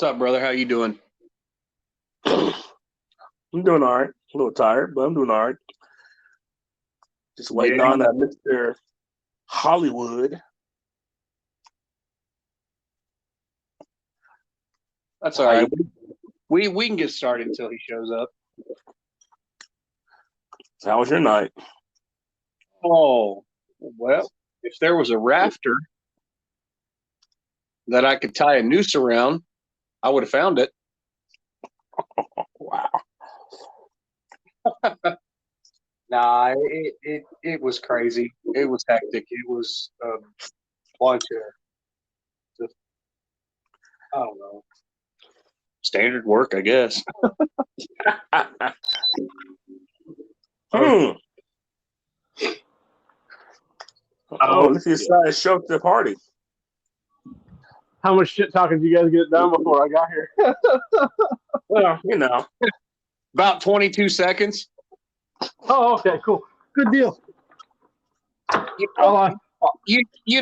What's up, brother? How you doing? I'm doing all right. A little tired, but I'm doing all right. Just waiting Yeah. on Mr. Hollywood. That's all right. We can get started until he shows up. So how was your night? Oh, well, if there was a rafter that I could tie a noose around, I would have found it. Wow. Nah, it was crazy. It was hectic. It was a bunch of just, I don't know, standard work, I guess. Oh, let's decide to show up to the party. How much shit talking did you guys get done before I got here? Well, About 22 seconds. Oh, okay, cool. Good deal. You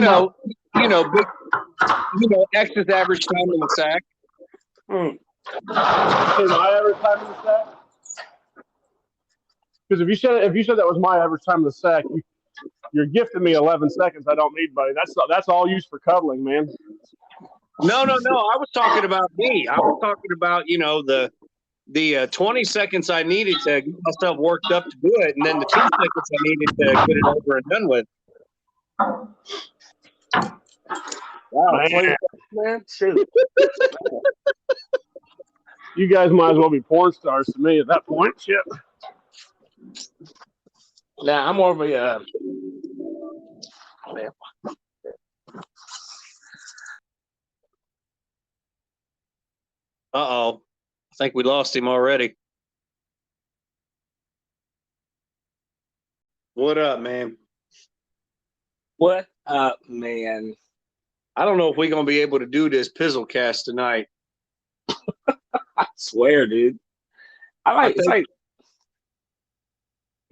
know, X's average time in the sack. Is my average time in the sack? Because if you said that was my average time in the sack, you're gifting me 11 seconds. I don't need, buddy. That's all used for cuddling, man. No. I was talking about me. I was talking about the 20 seconds I needed to get myself worked up to do it, and then the 2 seconds I needed to get it over and done with. Wow, man, shoot. You guys might as well be porn stars to me at that point. Shit. Nah, I'm more of a man. Uh-oh. I think we lost him already. What up, man? What up, man? I don't know if we're going to be able to do this Pizzle cast tonight. I swear, dude. Go ahead.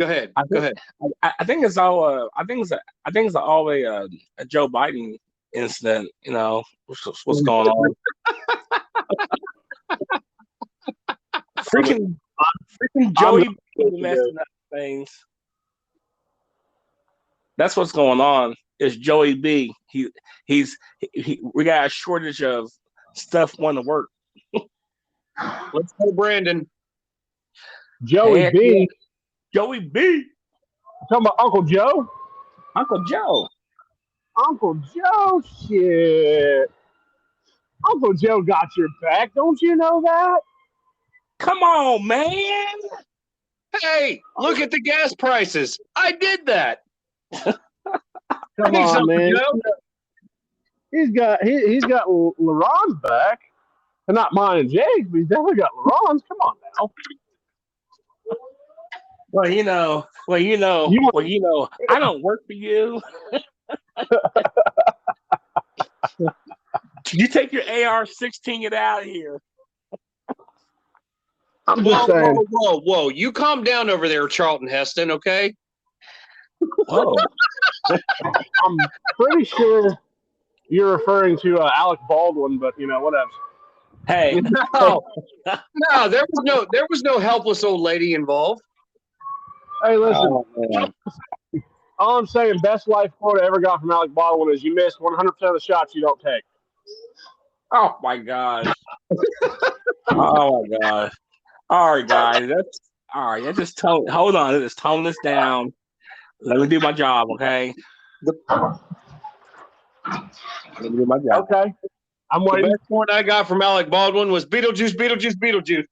Go ahead. I think it's all. I think it's always a Joe Biden incident. What's going on? freaking Joey B messing up things. That's what's going on. It's Joey B. We got a shortage of stuff wanting to work. Let's go, Brandon. Joey B. Yeah. Joey B. Talking about Uncle Joe? Uncle Joe. Uncle Joe, shit. Uncle Joe got your back. Don't you know that? Come on, man. Hey, look at the gas prices. I did that. Come on, man. Joe. He's got LaRon's back. And not mine and Jake's, but he's definitely got LaRon's. Come on now. Well, I don't work for you. You take your AR-16 it out of here. I'm just saying. Whoa. You calm down over there, Charlton Heston, okay? Whoa. I'm pretty sure you're referring to Alec Baldwin, but whatever. Hey. No, there was no helpless old lady involved. Hey, listen. All I'm saying, best life quote I ever got from Alec Baldwin is you miss 100% of the shots you don't take. Oh, my gosh. Oh, my gosh. All right, guys. All right. Hold on. Let's tone this down. Let me do my job, okay? Let me do my job. Okay. I'm waiting. The best point I got from Alec Baldwin was Beetlejuice.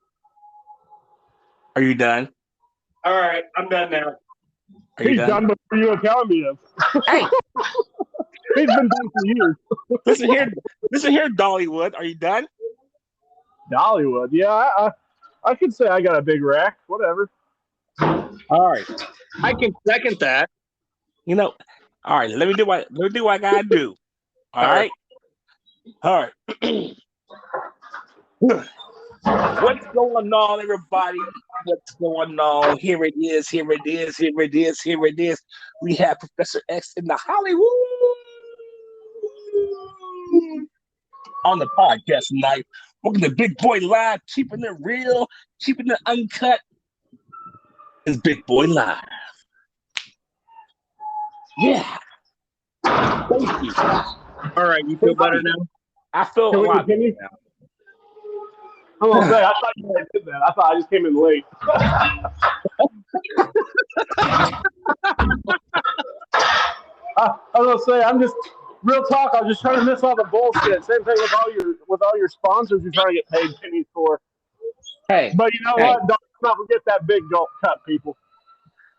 Are you done? All right, I'm done now. He's done before you were telling me this. Hey. He's been done for years. Listen here, Dollywood. Are you done? Dollywood, yeah. I could say I got a big rack. Whatever. All right. I can second that. All right. Let me do what I gotta do. All right. What's going on, everybody? What's going on? Here it is. We have Professor X in the Hollywood. on the podcast tonight. Welcome to Big Boy Live, keeping it real, keeping it uncut. It's Big Boy Live. Yeah. Thank you. All right, you feel better now? I feel a lot better now. I'm gonna say, I thought you already did that. I thought I just came in late. I was gonna say, I'm just real talk. I was just trying to miss all the bullshit. Same thing with all your sponsors. You're trying to get paid pennies for. Hey, but you know what? Don't not forget that big gulp cup, people.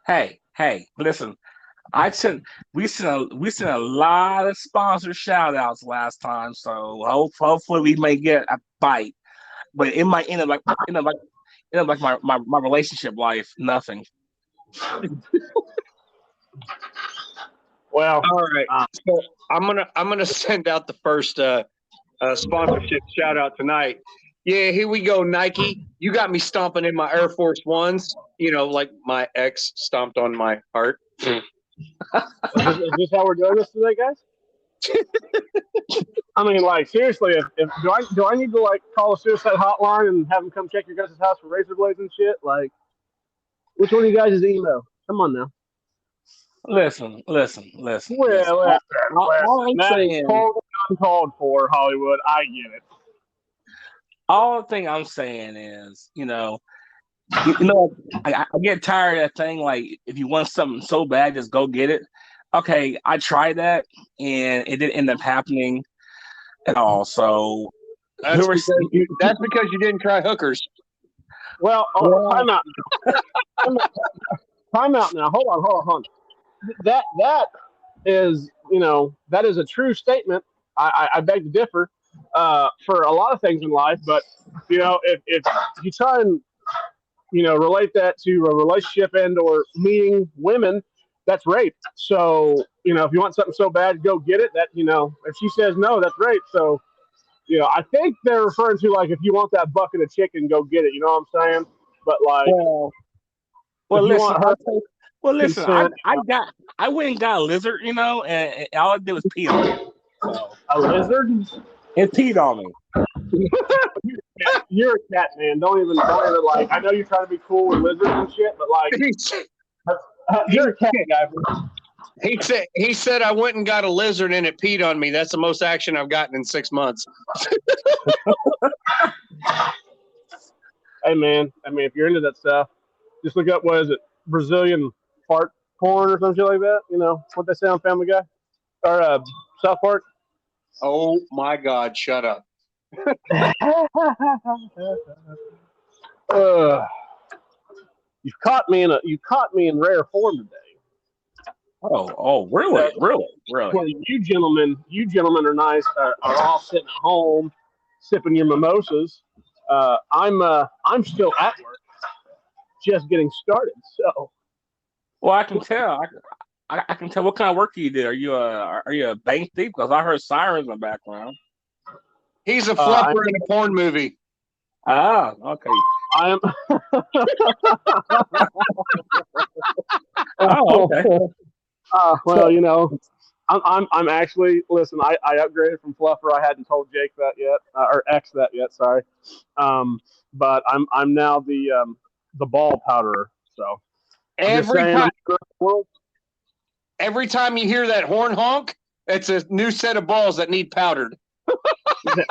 Hey, listen. We sent a lot of sponsor shout outs last time, so hopefully we may get a bite. But it might end up like my relationship life, nothing. Well, all right. So I'm gonna send out the first sponsorship shout out tonight. Yeah, here we go, Nike. You got me stomping in my Air Force Ones. You know, like my ex stomped on my heart. Is this how we're doing this today, guys? I mean, like, seriously, if do I need to like call a suicide hotline and have them come check your guys' house for razor blades and shit? Like, which one of you guys is emo? Come on now. Listen. Well, All I'm saying, totally uncalled for, Hollywood. I get it. all the thing I'm saying is, I get tired of that thing. Like, if you want something so bad, just go get it. Okay, I tried that, and it didn't end up happening at all. So that's because you didn't try hookers. Well, time out. Time out now. Hold on. That is, that is a true statement. I beg to differ for a lot of things in life, but if you try and relate that to a relationship and or meeting women, that's rape. So if you want something so bad, go get it. That if she says no, that's rape. So I think they're referring to like if you want that bucket of chicken, go get it. You know what I'm saying? But like, listen. I went and got a lizard, and all I did was pee on it. So, a lizard? It peed on me. You're a cat man. Don't even like. I know you're trying to be cool with lizards and shit, but like, you're a cat guy. Bro. He said I went and got a lizard and it peed on me. That's the most action I've gotten in 6 months. Hey man, I mean, if you're into that stuff, just look up what is it, Brazilian fart porn or something like that. What they say on Family Guy or South Park. Oh my God! Shut up. You've caught me in rare form today. Oh, really? Well, you gentlemen are nice. Are all sitting at home, sipping your mimosas. I'm still at work, just getting started. So, well, I can tell. I can tell. What kind of work do you do? Are you a bank thief? Because I heard sirens in the background. He's a fluffer in a porn movie. Ah, okay. I am. Oh, okay. Well, I'm actually listen. I upgraded from fluffer. I hadn't told Jake that yet, or X that yet. Sorry, but I'm now the ball powderer. So every time you hear that horn honk, it's a new set of balls that need powdered.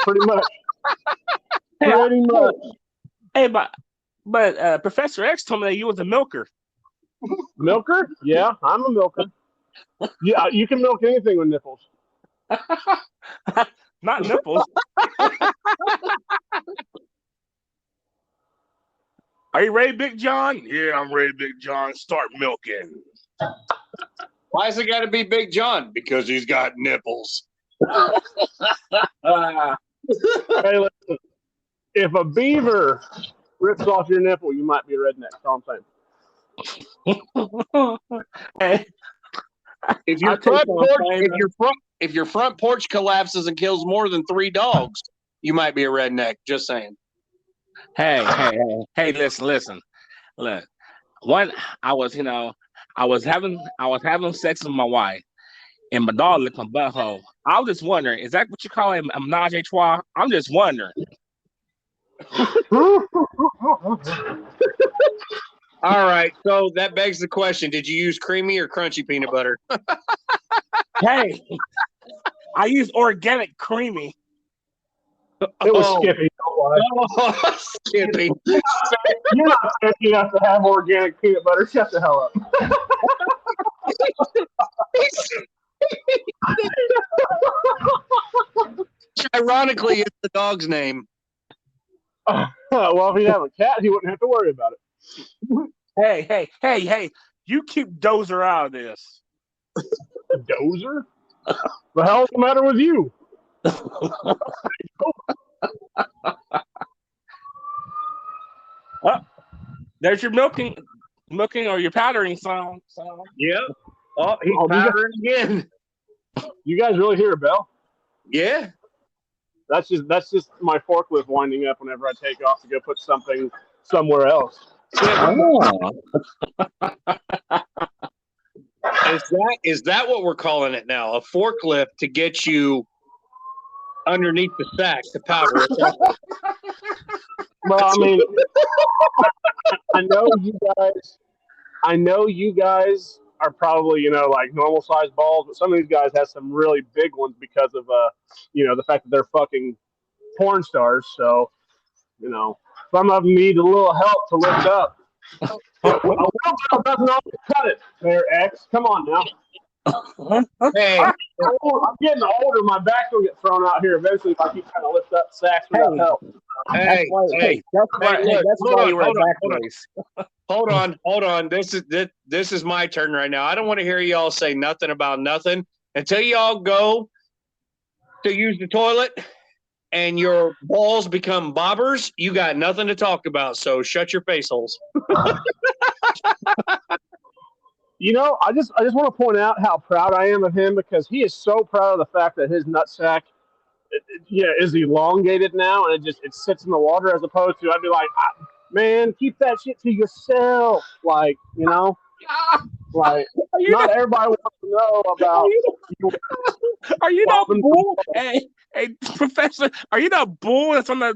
Pretty much. Pretty much. Hey, but Professor X told me that you was a milker. Milker? Yeah, I'm a milker. Yeah, you can milk anything with nipples. Not nipples. Are you ready, Big John? Yeah, I'm ready, Big John. Start milking. Why has it got to be Big John? Because he's got nipples. Hey, listen, if a beaver rips off your nipple, you might be a redneck. That's all I'm saying. Hey, if your front porch collapses and kills more than 3 dogs, you might be a redneck. Just saying. Hey, listen. Look, I was having sex with my wife, and my dog licked my butthole. I was just wondering, is that what you call a menage a trois? I'm just wondering. All right, so that begs the question: did you use creamy or crunchy peanut butter? Hey, I use organic creamy. It was Skippy. Don't lie. Oh, Skippy. You're not fancy enough to have organic peanut butter. Shut the hell up. Ironically, it's the dog's name. Well, if he'd have a cat, he wouldn't have to worry about it. Hey! You keep Dozer out of this. Dozer? The hell's the matter with you? There's your milking or your powdering song. Yep. Oh, he's powdering again. You guys really hear a bell? Yeah. That's just my forklift winding up whenever I take off to go put something somewhere else. Oh. Is that what we're calling it now? A forklift to get you underneath the sack to powder it. Well, I mean, I know you guys are probably, like normal sized balls, but some of these guys have some really big ones because of, the fact that they're fucking porn stars. So, some of them need a little help to lift up. A little bit doesn't always cut it there, X. Come on now. Hey, I'm getting older. My back will get thrown out here eventually if I keep trying to lift up sacks without help. Hey, that's why you were back race. Hold on. This is my turn right now. I don't want to hear y'all say nothing about nothing until y'all go to use the toilet and your balls become bobbers. You got nothing to talk about, so shut your face holes. I just want to point out how proud I am of him because he is so proud of the fact that his nutsack is elongated now and it sits in the water as opposed to I'd be like, man, keep that shit to yourself. Like, not everybody wants to know about. Are you not bull? Hey, Professor, are you not bull that's on the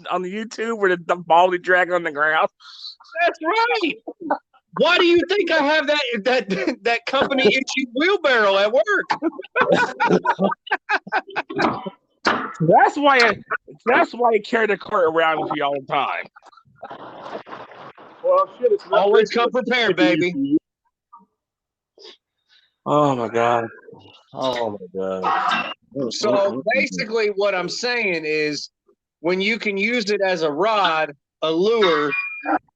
YouTube where the ball is dragging on the ground? That's right. Why do you think I have that company itchy wheelbarrow at work? That's why I carry the cart around with you all the time. Well, shit, it's always come prepared, baby. Oh my god. So basically, what I'm saying is, when you can use it as a rod, a lure,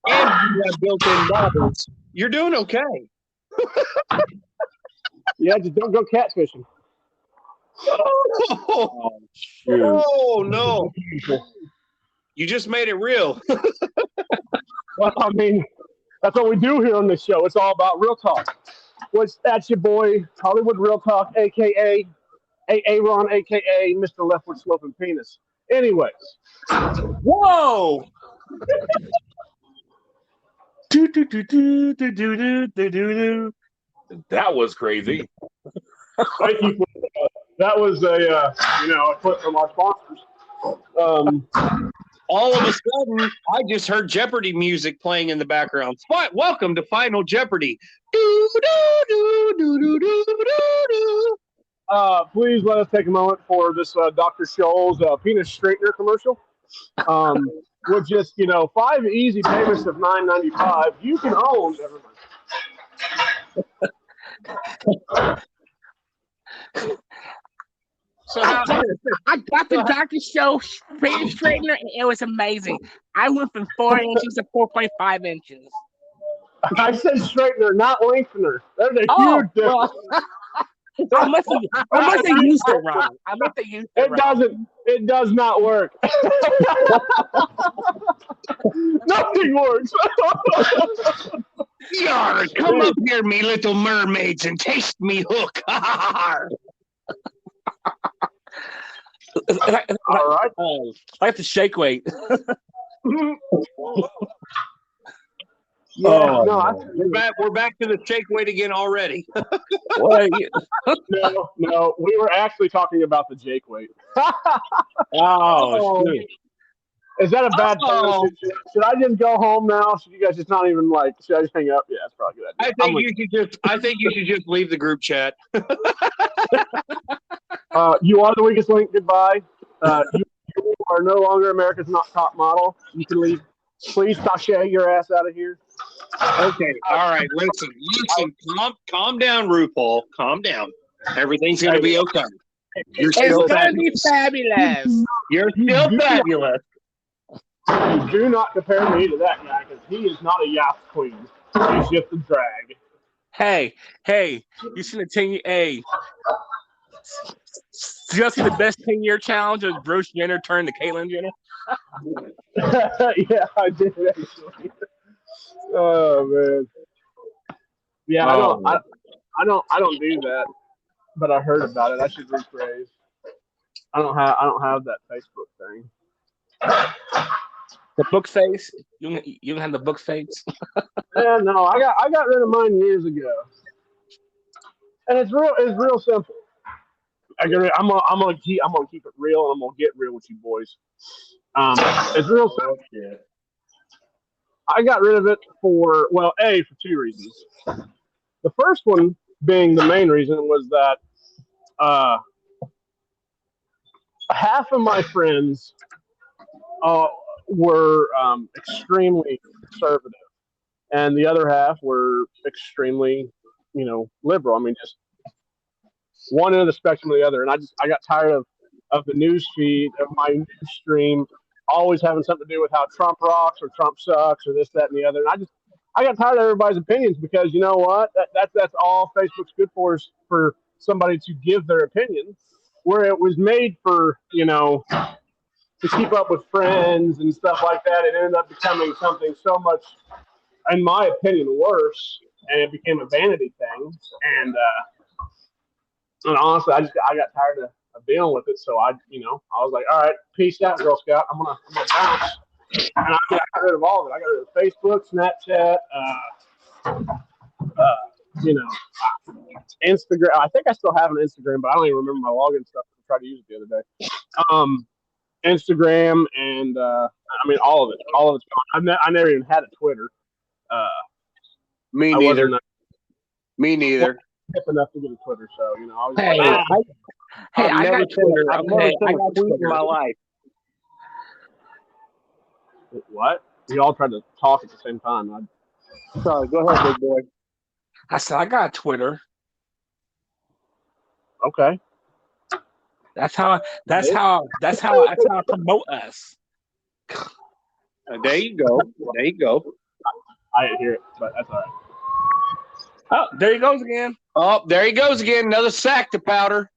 and you have built-in bobbers, you're doing okay. Yeah, just don't go catfishing. Oh no! You just made it real. Well, I mean, that's what we do here on this show. It's all about real talk. That's your boy Hollywood Real Talk, aka Aaron, aka Mr. Leftward Sloping Penis. Anyways, whoa! That was crazy. Thank you. That was a clip from our sponsors. All of a sudden, I just heard Jeopardy music playing in the background. Welcome to Final Jeopardy. Please let us take a moment for this Dr. Scholl's penis straightener commercial. With just 5 easy payments of $9.95, you can own everybody. So I got the Dr. Scholl penis straightener, and it was amazing. I went from 4 inches to 4.5 inches. I said straightener, not lengthener. There's a huge difference. I must have used it wrong. It does not work. Nothing works. Yar, come up here, me little mermaids, and taste me hook. All right. I have to shake weight. Yeah, Oh, no, We're back to the shake weight again already. what? no, we were actually talking about the Jake weight. Oh, shoot. Is that a bad thing? Oh. Should I just go home now? Should you guys just not even like? Should I just hang up? Yeah, that's probably a good idea. I think you should just leave the group chat. You are the weakest link. Goodbye. You are no longer America's Not Top Model. You can leave. Please sashay your ass out of here. Okay. All right. Listen. Calm down, RuPaul. Calm down. Everything's gonna be okay. You're still It's gonna be fabulous. You're still fabulous. You do not compare me to that guy because he is not a yacht queen. He's just a drag. Hey, you seen the 10-year? Hey, just see the best 10-year challenge of Bruce Jenner turned to Caitlyn Jenner. Yeah, I did actually. Oh man. Yeah, I don't do that, but I heard about it. I should rephrase. I don't have that Facebook thing. The book face. You don't have the book face. Yeah, no, I got rid of mine years ago, and it's real simple. I'm gonna keep it real, and I'm gonna get real with you boys. It's real simple. I got rid of it for two reasons. The first one being the main reason was that half of my friends were extremely conservative, and the other half were extremely, liberal. I mean, just one end of the spectrum or the other. And I got tired of the news feed, of my news stream, always having something to do with how Trump rocks or Trump sucks or this, that, and the other. And I got tired of everybody's opinions because you know what? That's all Facebook's good for is for somebody to give their opinion, where it was made for, to keep up with friends and stuff like that. It ended up becoming something so much, in my opinion, worse, and it became a vanity thing. And honestly, I got tired of dealing with it. So I was like, all right, peace out, Girl Scout. I'm gonna bounce. And I got rid of all of it. I got rid of Facebook, Snapchat, Instagram. I think I still have an Instagram, but I don't even remember my login stuff. I tried to use it the other day. Instagram and all of it. All of it's gone. I never even had a Twitter. Me neither. Me neither. Hip enough to get a Twitter, so I was I got Twitter. I've never seen a tweet in my life. What? We all tried to talk at the same time. Sorry, go ahead, big boy. I said I got Twitter. Okay. That's how I promote us. There you go. I didn't hear it, but that's all right. Oh, there he goes again. Oh, there he goes again. Another sack to powder.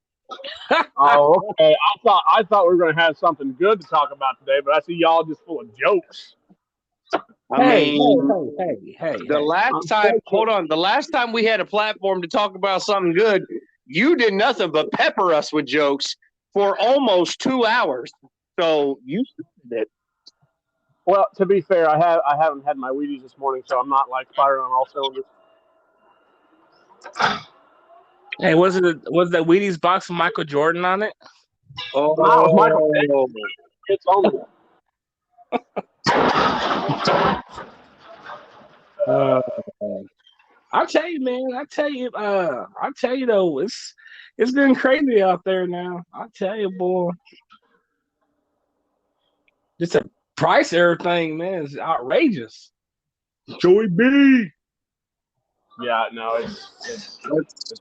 Oh, okay. I thought we were going to have something good to talk about today, but I see y'all just full of jokes. Hey. The last time we had a platform to talk about something good, you did nothing but pepper us with jokes for almost 2 hours. So you did it. Well, to be fair, I haven't had my Wheaties this morning, so I'm not like firing on all cylinders. Hey, was that Wheaties box with Michael Jordan on it? Oh, that was Michael. It's only. I'll tell you, man. I'll tell you though, it's been crazy out there now. I'll tell you, boy. Just the price of everything, man, is outrageous. Joey B. Yeah, no, let's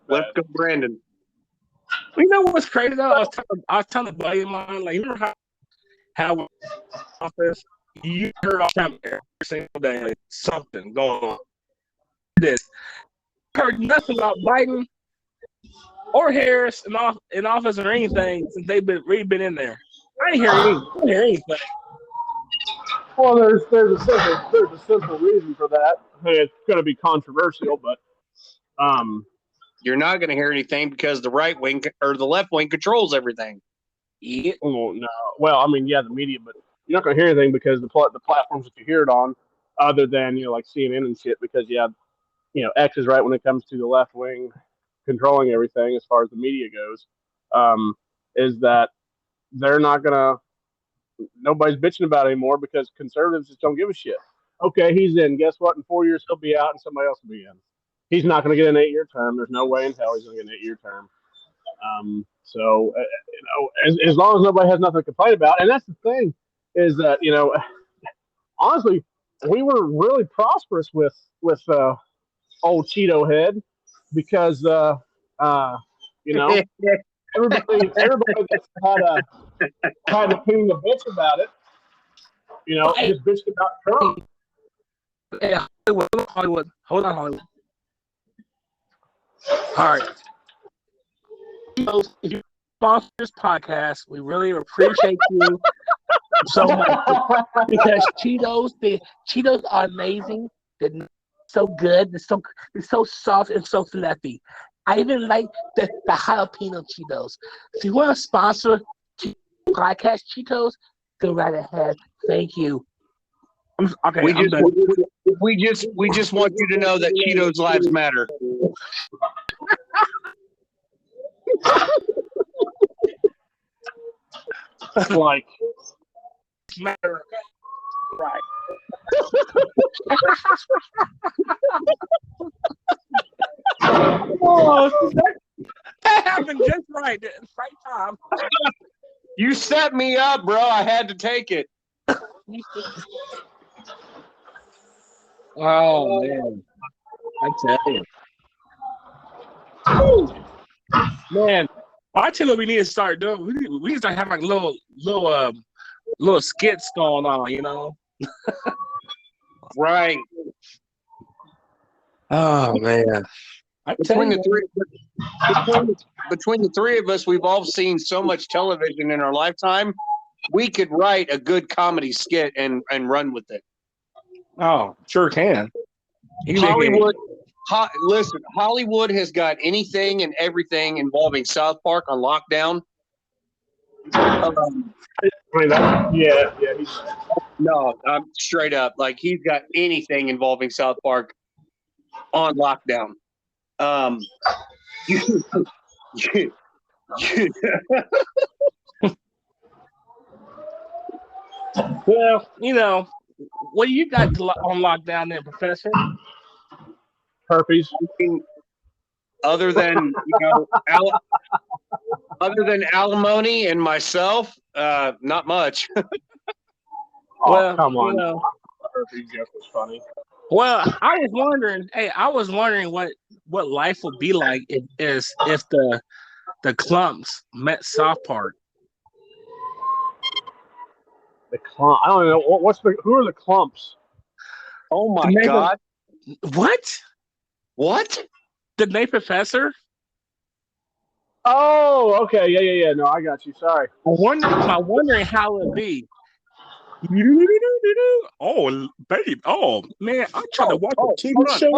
go, Brandon. You know what's crazy though? I was telling a buddy of mine, like, you remember how office you heard all the time every single day, like, something going on. This heard nothing about Biden or Harris in office or anything since they've been in there. I ain't hear anything. Well, there's a simple reason for that. It's going to be controversial, but you're not going to hear anything because the right wing or the left wing controls everything. Yeah. Oh, no. Well, I mean, yeah, the media, but you're not going to hear anything because the platforms that you hear it on other than like CNN and shit, because X is right when it comes to the left wing controlling everything as far as the media goes. Is that they're not gonna nobody's bitching about it anymore because conservatives just don't give a shit. Okay, he's in. Guess what? In 4 years he'll be out and somebody else will be in. He's not going to get an 8-year term. There's no way in hell he's going to get an 8-year term. So as long as nobody has nothing to complain about, and that's the thing, is that honestly, we were really prosperous with old Cheeto Head because everybody that's had an opinion to bitch about it, just bitched about Trump. Hey, Hollywood. Hold on, Hollywood. All right. If you sponsor this podcast, we really appreciate you so much because Cheetos are amazing. They're so good. They're so soft and so fluffy. I even like the jalapeno Cheetos. If you want to sponsor podcast Cheetos, go right ahead. Thank you. We just want you to know that Cheetos lives matter. Like Matter, right? Oh, that happened just right at the right time. You set me up, bro. I had to take it. Oh man, I tell you, man. I tell you, we need to start doing. We need to start having like little skits going on, Right. Oh man, Between the three of us, we've all seen so much television in our lifetime. We could write a good comedy skit and run with it. Oh, sure can. Listen, Hollywood has got anything and everything involving South Park on lockdown. No, I'm straight up. Like, he's got anything involving South Park on lockdown. Well, what do you got on lockdown there, Professor? Herpes. Other than other than alimony and myself, not much. Well, come on. Herpes joke was funny. Well, I was wondering what life would be like if the Clumps met South Park. The clump. I don't know. Who are the Clumps? Oh my God! What? The name Professor? Oh, okay. Yeah. No, I got you. Sorry. I'm wondering how it would be. Oh, babe. Oh, man. I'm trying to watch a TV show.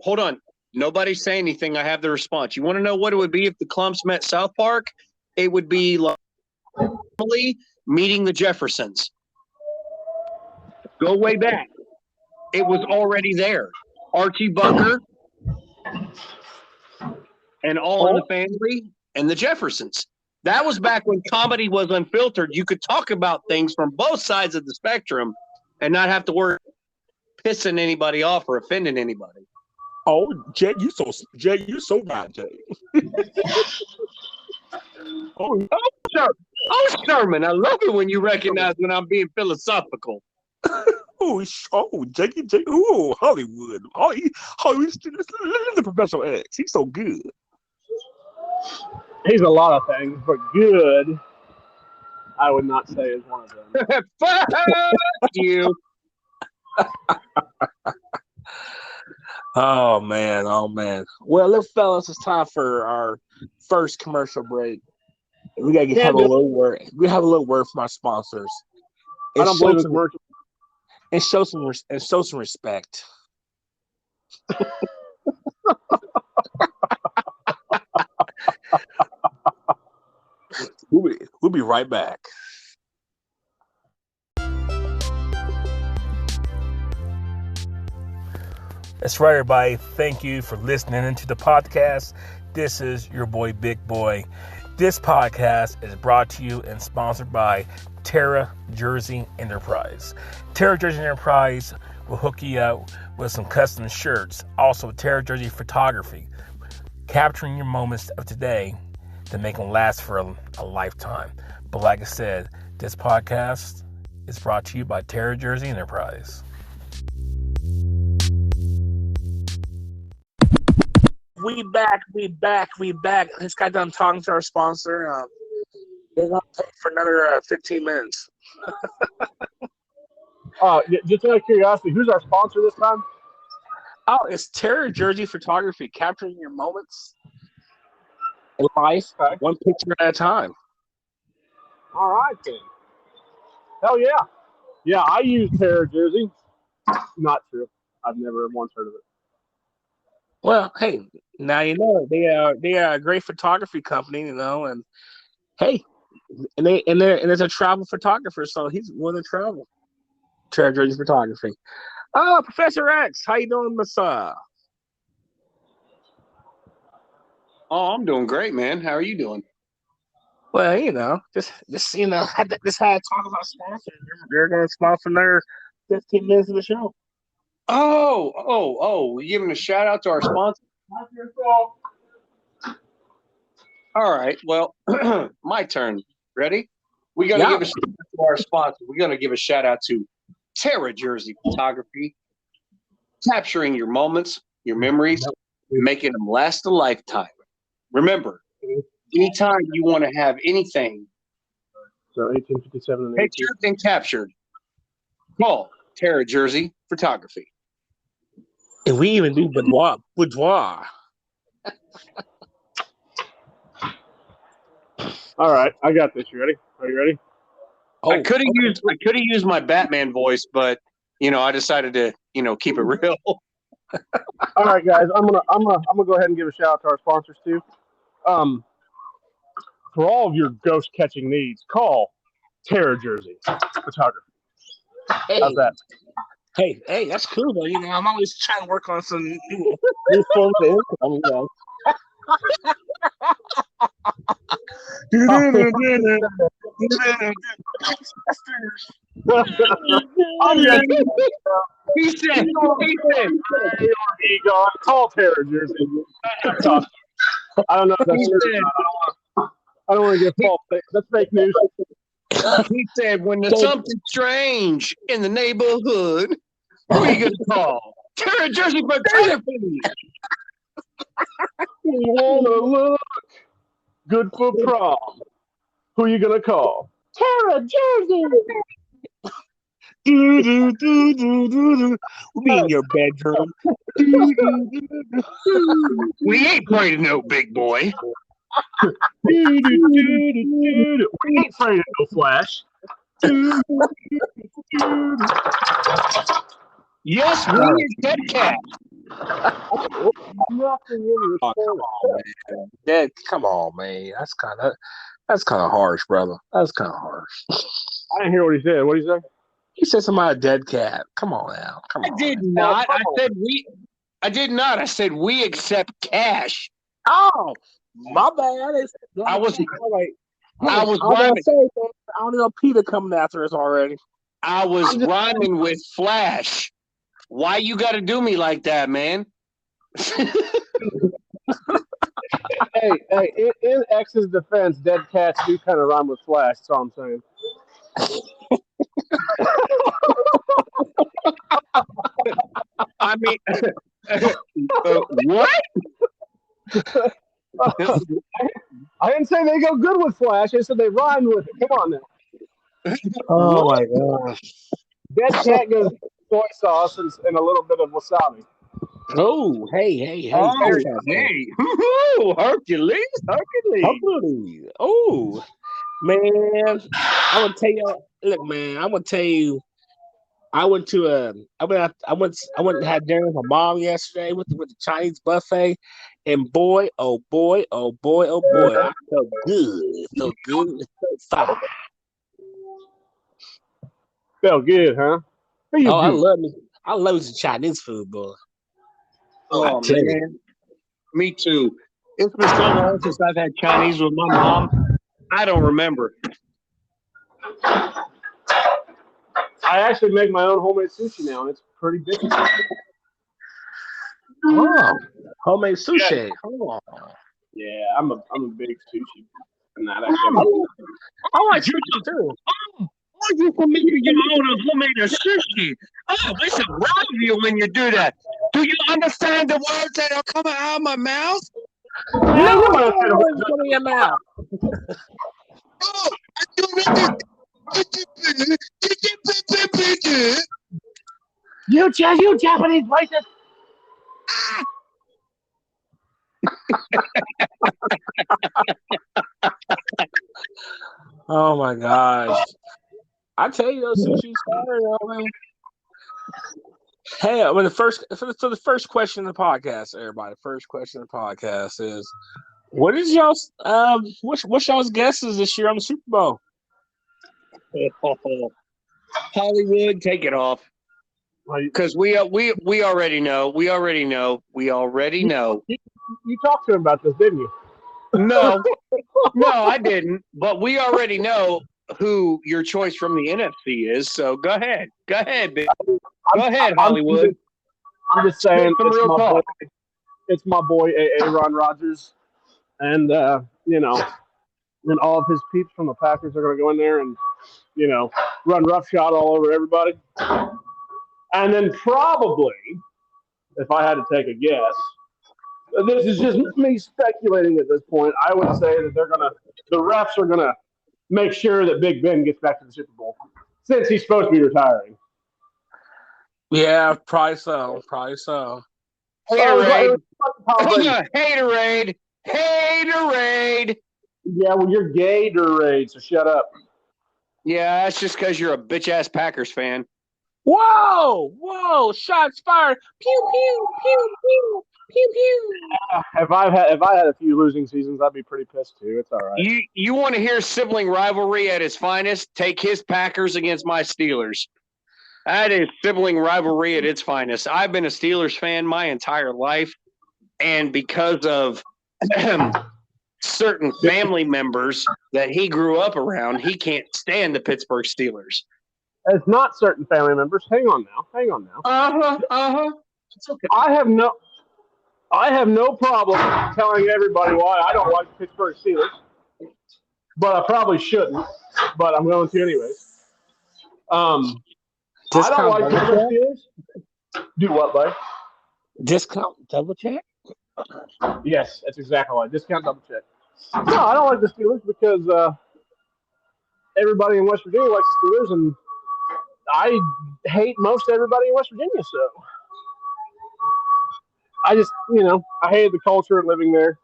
Hold on. Nobody's saying anything. I have the response. You want to know what it would be if the Clumps met South Park? It would be like meeting the Jeffersons. Go way back. It was already there. Archie Bunker and All in the Family and the Jeffersons. That was back when comedy was unfiltered. You could talk about things from both sides of the spectrum and not have to worry pissing anybody off or offending anybody. Oh, Jay, you so bad, Jay. Sherman, I love it when you recognize when I'm being philosophical. Jackie, Hollywood. Hollywood, the Professor X. He's so good. He's a lot of things, but good, I would not say is one of them. Fuck you. Oh man. Well, look, fellas, it's time for our first commercial break. We gotta have a little word. We have a little word from our sponsors. I don't believe in commercials. And show some respect. We'll be right back. That's right, everybody. Thank you for listening into the podcast. This is your boy, Big Boy. This podcast is brought to you and sponsored by Terra Jersey Enterprise. Terra Jersey Enterprise will hook you up with some custom shirts. Also, Terra Jersey Photography, capturing your moments of today to make them last for a lifetime. But like I said, this podcast is brought to you by Terra Jersey Enterprise. We back. This guy done talking to our sponsor. They're gonna pay for another 15 minutes. Just out of curiosity, who's our sponsor this time? Oh, it's Terra Jersey Photography, capturing your moments in life, one picture at a time. All right, then. Hell yeah. Yeah, I use Terra Jersey. Not true. I've never once heard of it. Well, hey, now you know they are a great photography company, and hey, and there's a travel photographer, so he's willing to travel. Terra Jersey Photography. Oh, Professor X, how you doing, Miss? Oh, I'm doing great, man. How are you doing? Well, just had to talk about sponsors. They're going to sponsor another 15 minutes of the show. Oh, we're giving a shout out to our sponsor. All right, well, my turn. Ready? We're going to give a shout out to our sponsor. We're going to give a shout out to Terra Jersey Photography, capturing your moments, your memories, making them last a lifetime. Remember, anytime you want to have anything So 1857 and pictured and captured, call Terra Jersey Photography. And we even do boudoir. All right, I got this. You ready? Are you ready? I could have used my Batman voice, but I decided to keep it real. All right, guys, I'm gonna go ahead and give a shout out to our sponsors too. For all of your ghost catching needs, call Terra Jersey Photography. How's that? Hey, that's cool though. I'm always trying to work on some new forms of income. He said, call Terra Jersey. I don't know if that's true. I don't want to get false. That's fake news. He said, when there's something strange in the neighborhood, who are you going to call? Terra Jersey Photography. You want to look good for prom? Who are you going to call? Terra Jersey. We'll be in your bedroom. We ain't afraid of no big boy. We ain't afraid of no Flash. Yes, we is Dead Cat. Come on, man. That's kind of harsh, brother. That's kind of harsh. I didn't hear what he said. What did he say? He said something about a dead cat. Come on now. Come on. I did not. I did not. I said we accept cash. Oh, my bad. I was I don't know Peter coming after us already. I was rhyming with Flash. Why you got to do me like that, man? Hey, in X's defense, dead cats do kind of rhyme with Flash. That's all I'm saying. I mean, what? I didn't say they go good with Flash. I said they rhyme with it. Come on now. Oh my gosh. Dead cat goes soy sauce and a little bit of wasabi. Oh, hey. Oh, hey. Ooh, Hercules. Oh, man. I'm gonna tell you. Look, man. I'm gonna tell you. I went and had dinner with my mom yesterday with the Chinese buffet, and boy, I felt good. So good. It felt fine. Felt good, huh? I love me some Chinese food, boy. Oh, tell you. man. Me too. It's been so long since I've had Chinese with my mom. I don't remember. I actually make my own homemade sushi now, and it's pretty bitchy. Oh, homemade sushi. Oh. Yeah, I'm a big sushi fanatic. Actually, I like sushi too. Oh, you for me to get own homemade sushi. Oh, we should rob you when you do that. Do you understand the words that are coming out of my mouth? No, it's coming in your mouth. Oh, I don't understand. you Japanese racist. Oh my gosh! I tell you, those sushi's fire, man. Hey, well, the first question of the podcast, everybody. First question of the podcast is, what is y'all's what's y'all's guesses this year on the Super Bowl? Hollywood, take it off. Because we already know. We already know. You talked to him about this, didn't you? No, I didn't. But we already know who your choice from the NFC is. So go ahead, big. Go ahead, Hollywood. I'm just saying, Some real talk. It's my boy Aaron Rodgers, and and all of his peeps from the Packers are going to go in there and run roughshod all over everybody. And then probably, if I had to take a guess, this is just me speculating at this point, I would say that the refs are gonna make sure that Big Ben gets back to the Super Bowl since he's supposed to be retiring. Yeah, probably so. Haterade. Haterade. Yeah, well, you're Gatorade, so shut up. Yeah, that's just because you're a bitch ass Packers fan. Whoa! Shots fired! Pew pew pew pew pew pew. If I had a few losing seasons, I'd be pretty pissed too. It's all right. You want to hear sibling rivalry at its finest? Take his Packers against my Steelers. That is sibling rivalry at its finest. I've been a Steelers fan my entire life, and because of certain family members that he grew up around, he can't stand the Pittsburgh Steelers. It's not certain family members. Hang on now. It's okay. I have no problem telling everybody why I don't like the Pittsburgh Steelers, but I probably shouldn't. But I'm going to anyways. I don't like the Pittsburgh Steelers. Do what, buddy? Discount double check? Yes, that's exactly right. Discount double check. No, I don't like the Steelers because everybody in West Virginia likes the Steelers, and I hate most everybody in West Virginia, so I just, I hated the culture of living there,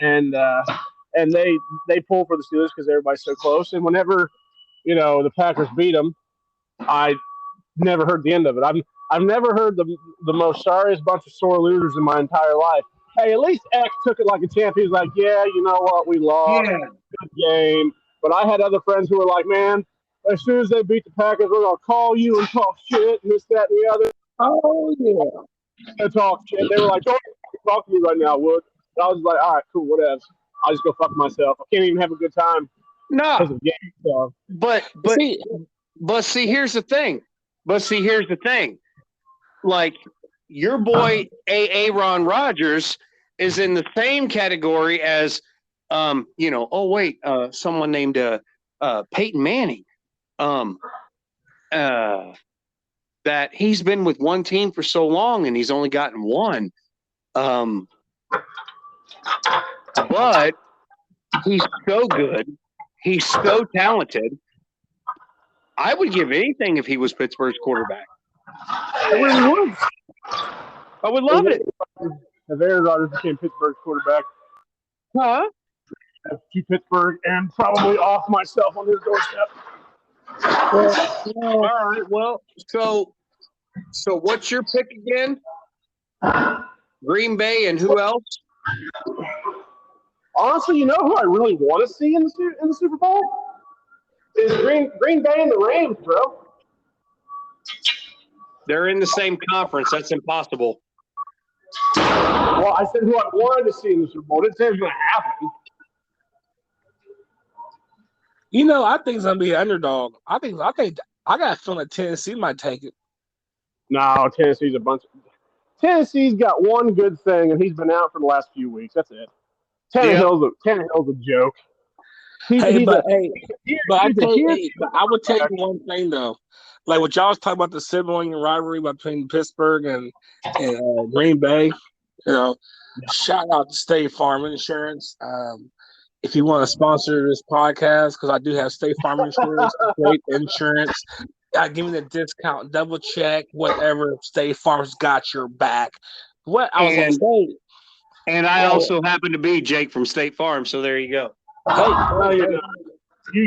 and they pull for the Steelers because everybody's so close, and whenever, the Packers beat them, I never heard the end of it. I've never heard the most sorriest bunch of sore losers in my entire life. Hey, at least X took it like a champ. He was like, yeah, you know what, we lost, good game, but I had other friends who were like, man, as soon as they beat the Packers, we're going to call you and talk shit and this, that, and the other. Oh, yeah. And talk shit. They were like, don't talk to me right now, Wood. And I was like, all right, cool, whatever. I'll just go fuck myself. I can't even have a good time. No. Because of the game, so. But see, here's the thing. Like, your boy Aaron Rodgers is in the same category as, someone named Peyton Manning. That he's been with one team for so long and he's only gotten one. But he's so good. He's so talented. I would give anything if he was Pittsburgh's quarterback. I really would. I would love it. If Aaron Rodgers became Pittsburgh's quarterback, Huh? I'd keep Pittsburgh and probably off myself on his doorstep. All right. Well, so what's your pick again? Green Bay and who else? Honestly, you know who I really want to see in the Super Bowl? Is Green Bay and the Rams, bro. They're in the same conference. That's impossible. Well, I said who I wanted to see in the Super Bowl. I didn't say it was going to happen. You know, I think it's gonna be an underdog. I got a feeling that Tennessee might take it. No, Tennessee's a bunch. Tennessee's got one good thing, and he's been out for the last few weeks. That's it. Tannehill's a joke. He's I a huge. I would tell you one thing though, like what y'all was talking about the sibling rivalry between Pittsburgh and Green Bay. You know, shout out to State Farm Insurance. If you want to sponsor this podcast, because I do have State Farm Insurance, great insurance. Give me the discount, double check, whatever. State Farm's got your back. What I was going to say. And I also happen to be Jake from State Farm, so there you go. Hey,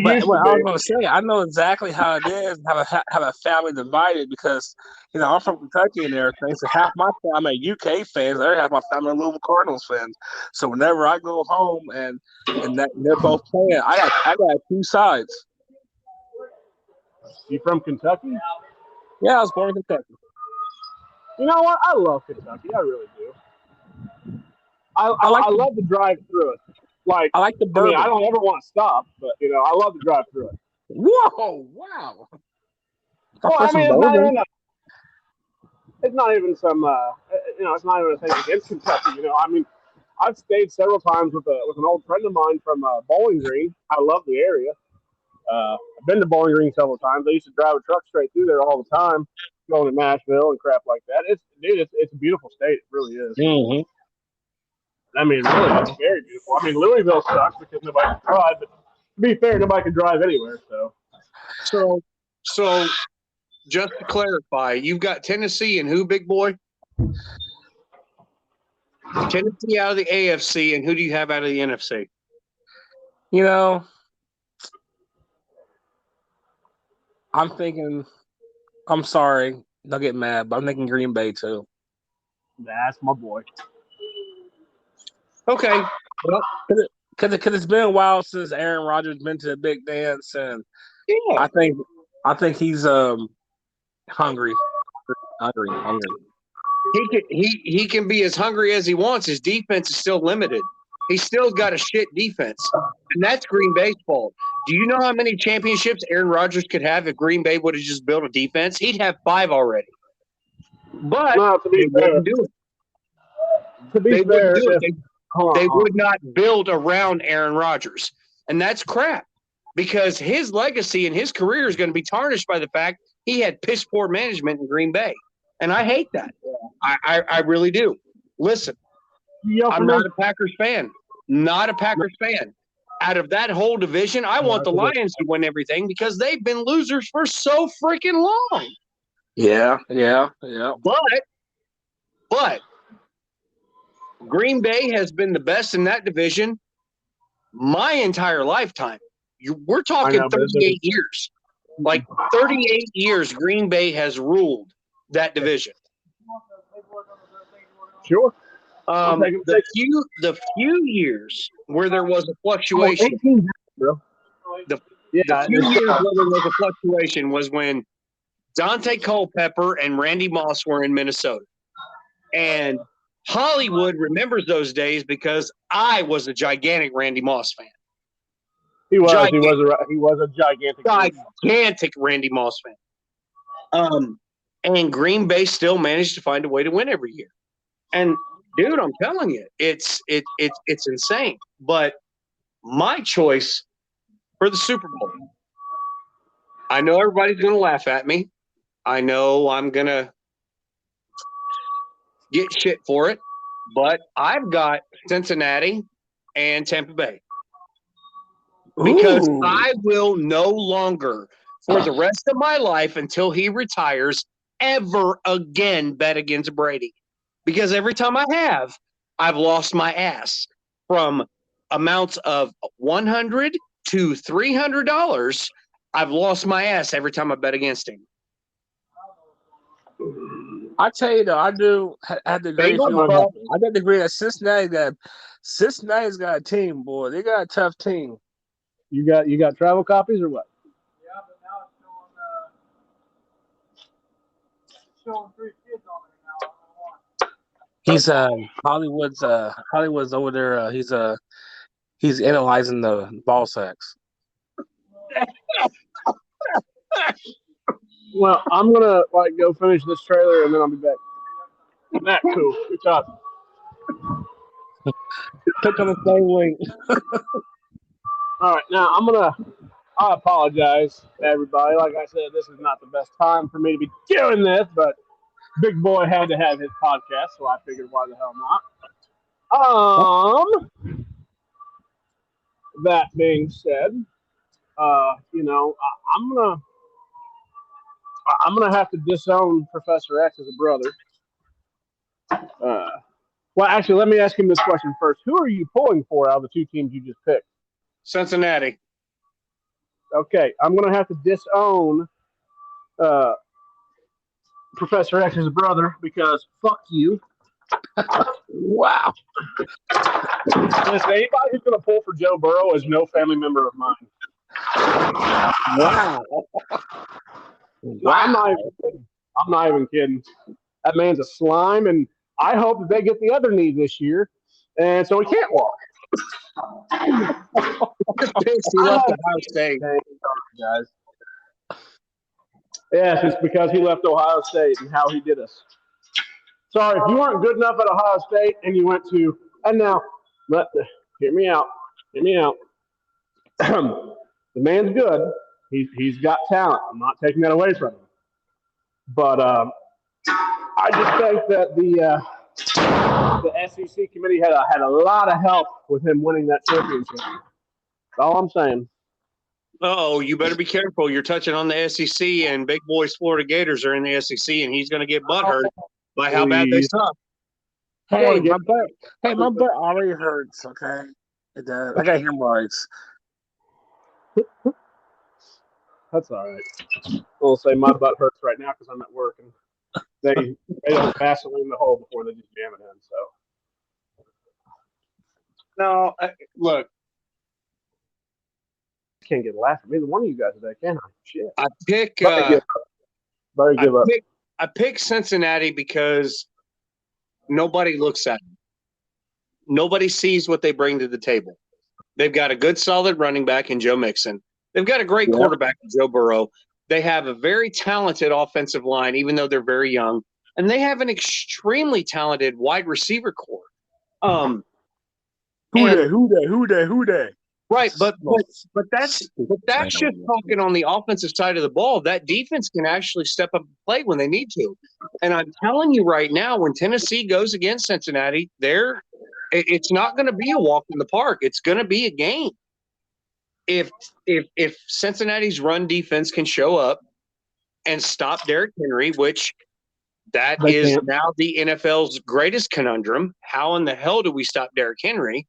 But what I was going to say, I know exactly how it is have a family divided because, you know, I'm from Kentucky and everything. So half my family are UK fans, the other half my family are Louisville Cardinals fans. So whenever I go home and they're both playing, I got two sides. You from Kentucky? Yeah, I was born in Kentucky. You know what? I love Kentucky. I really do. I love to drive through it. Like I like the bourbon. I don't ever want to stop, but you know, I love to drive through it. Whoa! Wow. Well, I mean, it's not even some. You know, it's not even a thing against Kentucky. You know, I mean, I've stayed several times with an old friend of mine from Bowling Green. I love the area. I've been to Bowling Green several times. I used to drive a truck straight through there all the time, going to Nashville and crap like that. It's a beautiful state. It really is. Mm-hmm. I mean, really, it's very beautiful. I mean, Louisville sucks because nobody can drive, but to be fair, nobody can drive anywhere. So just to clarify, you've got Tennessee and who, big boy? Tennessee out of the AFC, and who do you have out of the NFC? You know, I'm thinking. I'm sorry, don't get mad, but I'm thinking Green Bay too. That's my boy. Okay. Well, because it's been a while since Aaron Rodgers been to the big dance, and yeah. I think he's hungry. He can be as hungry as he wants. His defense is still limited. He's still got a shit defense, and that's Green Bay's fault. Do you know how many championships Aaron Rodgers could have if Green Bay would have just built a defense? He'd have 5 already. But they wouldn't do it. They would not build around Aaron Rodgers. And that's crap because his legacy and his career is going to be tarnished by the fact he had piss poor management in Green Bay. And I hate that. I really do. Listen, I'm not a Packers fan. Not a Packers fan. Out of that whole division, I want the Lions to win everything because they've been losers for so freaking long. Yeah. But Green Bay has been the best in that division my entire lifetime. We're talking 38 years. Like 38 years, Green Bay has ruled that division. Sure. The few years where there was a fluctuation, the few years where there was a fluctuation was when Dante Culpepper and Randy Moss were in Minnesota. And Hollywood remembers those days because I was a gigantic Randy Moss fan. He was a gigantic Randy Moss fan. And Green Bay still managed to find a way to win every year. And dude, I'm telling you, it's insane. But my choice for the Super Bowl, I know everybody's going to laugh at me. I know I'm going to get shit for it, but I've got Cincinnati and Tampa Bay. Because I will no longer, for the rest of my life until he retires, ever again bet against Brady. Because every time I have, I've lost my ass from amounts of $100 to $300. I've lost my ass every time I bet against him. I tell you though, I do have to agree. I got to agree that Cincinnati's got a team, boy. They got a tough team. You got travel copies or what? Yeah, but now it's showing 3 kids on there now. He's Hollywood's over there. He's analyzing the ball sacks. Well, I'm gonna go finish this trailer and then I'll be back. Matt, cool. Good job. Click on the same link. All right, now I apologize to everybody. Like I said, this is not the best time for me to be doing this, but Big Boy had to have his podcast, so I figured why the hell not. That being said, I'm gonna have to disown Professor X as a brother. Well, actually, let me ask him this question first. Who are you pulling for out of the two teams you just picked? Cincinnati. Okay, I'm gonna have to disown Professor X's brother because fuck you. Wow. Listen, anybody who's gonna pull for Joe Burrow is no family member of mine. Wow. I'm not even kidding. That man's a slime, and I hope that they get the other knee this year, and so he can't walk. He left Ohio State. Guys. Yes, it's because he left Ohio State and how he did us. Sorry, if you weren't good enough at Ohio State and you went to, and now, hear me out. The man's good. He's got talent. I'm not taking that away from him. But I just think that the SEC committee had a lot of help with him winning that championship. That's all I'm saying. Oh, you better be careful. You're touching on the SEC, and Big Boy's Florida Gators are in the SEC, and he's going to get butthurt by how bad they suck. Hey, my butt already hurts. Okay, it does. I got hemorrhoids. That's all right. I'll say my butt hurts right now because I'm at work, and they don't Vaseline the hole before they just jam it in. So No, look. Can't get a laugh at either one of you guys today, can I? Shit. I pick. Better give up. I pick Cincinnati because nobody looks at them. Nobody sees what they bring to the table. They've got a good, solid running back in Joe Mixon. They've got a great quarterback in Joe Burrow. They have a very talented offensive line, even though they're very young, and they have an extremely talented wide receiver core. Who they? Right, but that's just talking on the offensive side of the ball. That defense can actually step up and play when they need to. And I'm telling you right now, when Tennessee goes against Cincinnati, it's not going to be a walk in the park. It's going to be a game. If Cincinnati's run defense can show up and stop Derrick Henry, which that is now the NFL's greatest conundrum. How in the hell do we stop Derrick Henry?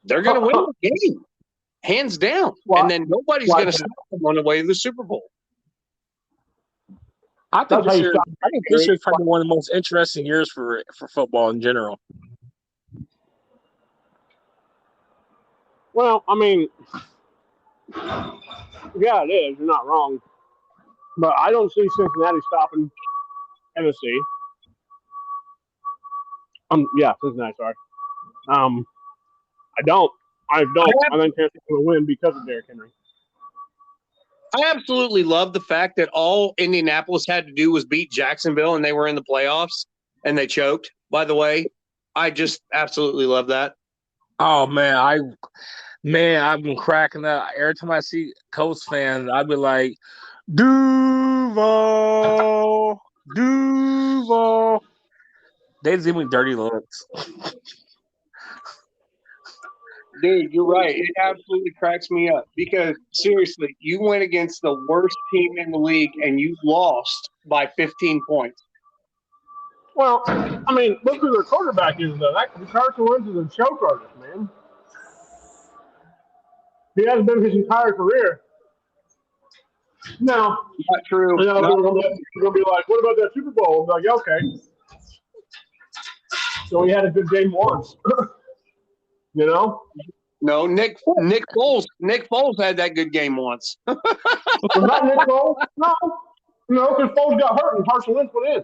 They're going to win the game, hands down. And then nobody's going to stop them on the way to the Super Bowl. I think this year is probably one of the most interesting years for football in general. Well, I mean, yeah, it is. You're not wrong. But I don't see Cincinnati stopping Tennessee. Cincinnati, sorry. I don't. I think Tennessee's going to win because of Derrick Henry. I absolutely love the fact that all Indianapolis had to do was beat Jacksonville, and they were in the playoffs, and they choked, by the way. I just absolutely love that. Oh, man. I've been cracking up. Every time I see Colts fans, I'd be like, Duval. They just give me dirty looks. Dude, you're right. It absolutely cracks me up because, seriously, you went against the worst team in the league and you lost by 15 points. Well, I mean, look who their quarterback is, though. Carson Wentz is a choke artist, man. He hasn't been his entire career. No. Not true. You're going to be like, what about that Super Bowl? I'm like, okay. So he had a good game once. You know? No, Nick Foles had that good game once. Was that Nick Foles? No, because Foles got hurt and Carson Wentz went in.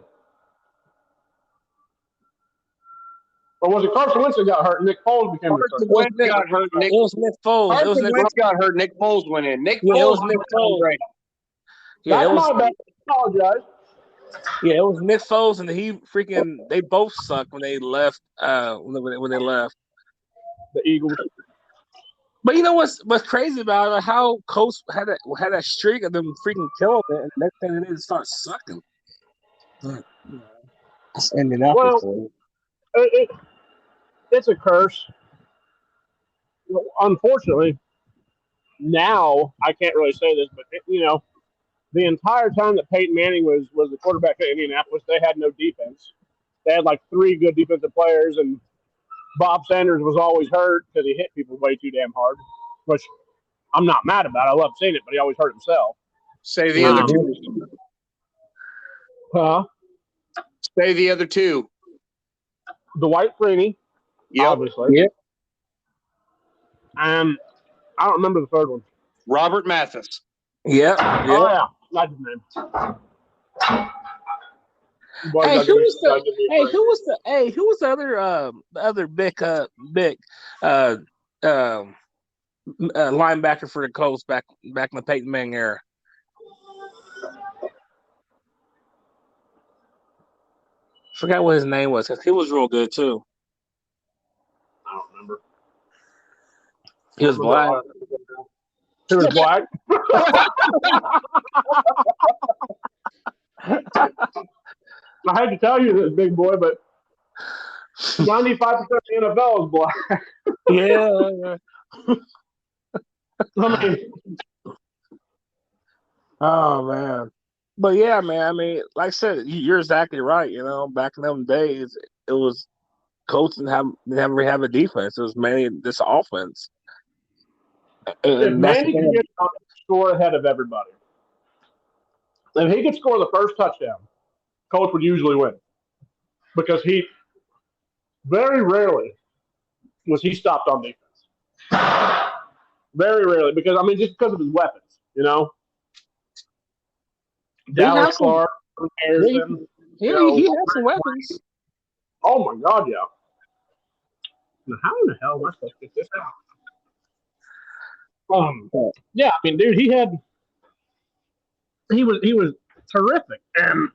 Or was it Carson Wentz that got hurt and Nick Foles became the Carson starter? Wentz got hurt. It was Nick Foles. It was Carson Nick Wentz got hurt. Nick Foles went in. Nick Yeah, it Foles was Nick Foles. Brady. Yeah, That's it was. my bad. I apologize. Yeah, it was Nick Foles, and they both sucked when they left. When they left. The Eagles. But you know what's crazy about it? How Colts had that streak of them freaking killing it, and next thing they did start sucking. It's Indianapolis. Well, it's a curse. Unfortunately, now I can't really say this, but the entire time that Peyton Manning was the quarterback at Indianapolis, they had no defense. They had like 3 good defensive players, and Bob Sanders was always hurt because he hit people way too damn hard, which I'm not mad about. I love seeing it, but he always hurt himself. Say the other two. Huh? Say the other two. Dwight Freeney, obviously. Yep. And I don't remember the third one. Robert Mathis. Yeah. Oh, yeah. That's his name. Hey, who was the other big linebacker for the Colts back in the Peyton Manning era? Forgot what his name was because he was real good too. I don't remember. He was black. He was black. I hate to tell you this, big boy, but 95% of the NFL is black. Yeah. I mean, Oh man. But yeah, man. I mean, like I said, you're exactly right. Back in them days, it was Colts didn't have a defense. It was mainly this offense. if Manny could get on the score ahead of everybody, if he could score the first touchdown, Colts would usually win. Because he very rarely was he stopped on defense. Very rarely. Because, just because of his weapons, Dallas Clark, Harrison. He has some weapons. Oh, my God, yeah. Now, how in the hell am I supposed to get this out? Yeah, dude, he was terrific, and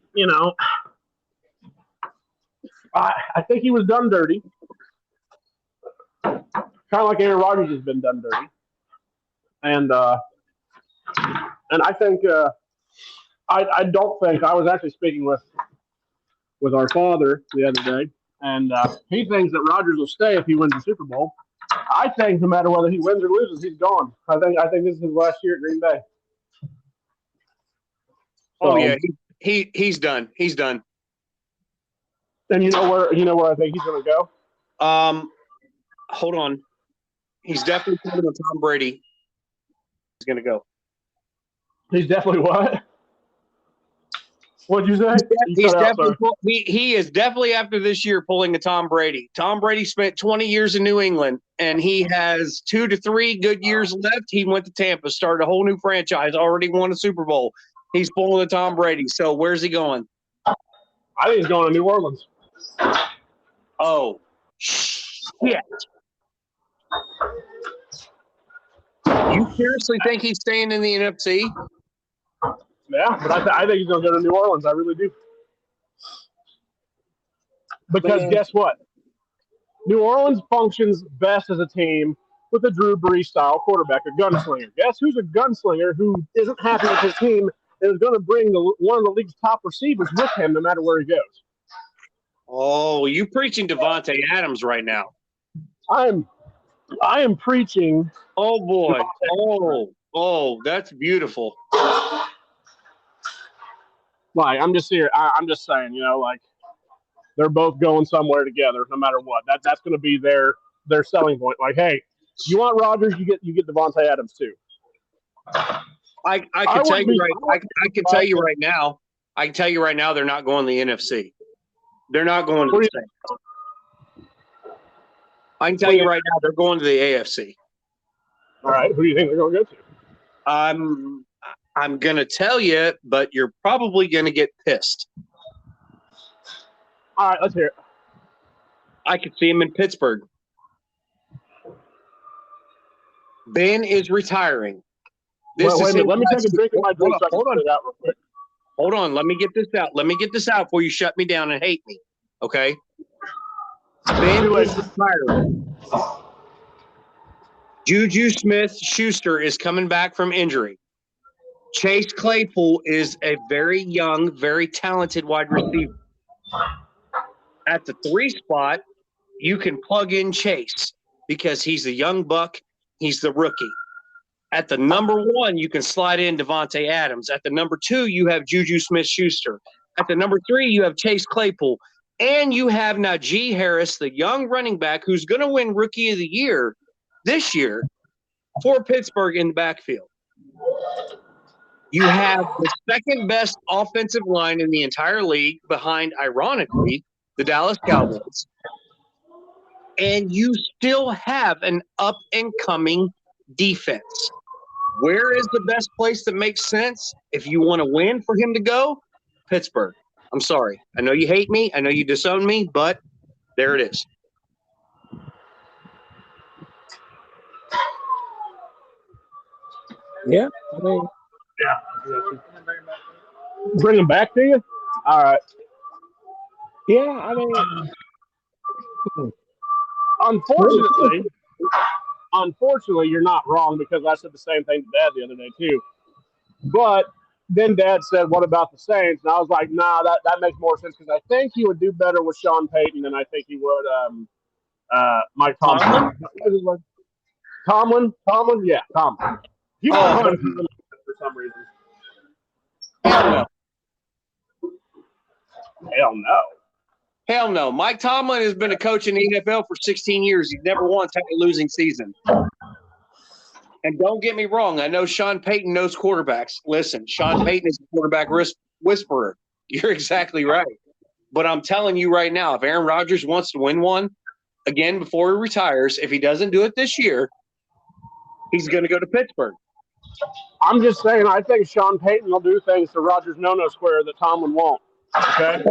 I think he was done dirty, kind of like Aaron Rodgers has been done dirty, and I think I don't think I was actually speaking with our father the other day, and he thinks that Rodgers will stay if he wins the Super Bowl. I think no matter whether he wins or loses, he's gone. I think this is his last year at Green Bay. Oh yeah, he's done. He's done. And you know where I think he's going to go? Hold on. He's definitely coming with Tom Brady. He's going to go. He's definitely what? What'd you say? He is definitely after this year pulling a Tom Brady. Tom Brady spent 20 years in New England, and he has 2 to 3 good years left. He went to Tampa, started a whole new franchise, already won a Super Bowl. He's pulling a Tom Brady. So where's he going? I think he's going to New Orleans. Oh, shit. You seriously think he's staying in the NFC? Yeah, but I think he's going to go to New Orleans. I really do. Because guess what? New Orleans functions best as a team with a Drew Brees-style quarterback, a gunslinger. Guess who's a gunslinger who isn't happy with his team and is going to bring one of the league's top receivers with him no matter where he goes? Oh, you preaching Devontae Adams right now. I am preaching. Oh, boy. Oh, that's beautiful. Like, I'm just here. I'm just saying, they're both going somewhere together, no matter what. That's going to be their selling point. Like, hey, you want Rodgers, you get Devontae Adams too. I can tell you right now. I can tell you right now, they're not going to the NFC. They're not going to the States. I can tell you right now, they're going to the AFC. All right, who do you think they're going to go to? I'm going to tell you, but you're probably going to get pissed. All right, let's hear it. I could see him in Pittsburgh. Ben is retiring. Wait a minute. Let me take a drink of my drink so I can Hold on. figure it out real quick. Hold on. Let me get this out. Let me get this out before you shut me down and hate me. Okay? Ben is retiring. Juju Smith-Schuster is coming back from injury. Chase Claypool is a very young, very talented wide receiver. At the 3 spot, you can plug in Chase because he's a young buck. He's the rookie. At the number 1, you can slide in Devontae Adams. At the number 2, you have Juju Smith-Schuster. At the number 3, you have Chase Claypool. And you have Najee Harris, the young running back who's going to win Rookie of the Year this year for Pittsburgh in the backfield. You have the second best offensive line in the entire league behind, ironically, the Dallas Cowboys. And you still have an up-and-coming defense. Where is the best place that makes sense if you want to win for him to go? Pittsburgh. I'm sorry. I know you hate me. I know you disown me, but there it is. Yeah. I mean, Bring him back to you? All right. yeah. I mean, Unfortunately, you're not wrong because I said the same thing to Dad the other day too. But then Dad said, "What about the Saints?" And I was like, "Nah, that makes more sense because I think he would do better with Sean Payton than I think he would Mike Tomlin." Tomlin, yeah, Tomlin. You for some reason. Hell no. Hell no. Hell no. Mike Tomlin has been a coach in the NFL for 16 years. He's never once had a losing season. And don't get me wrong. I know Sean Payton knows quarterbacks. Listen, Sean Payton is a quarterback whisperer. You're exactly right. But I'm telling you right now, if Aaron Rodgers wants to win one again before he retires, if he doesn't do it this year, he's going to go to Pittsburgh. I'm just saying, I think Sean Payton will do things to Rodgers' no-no square that Tomlin won't. Okay?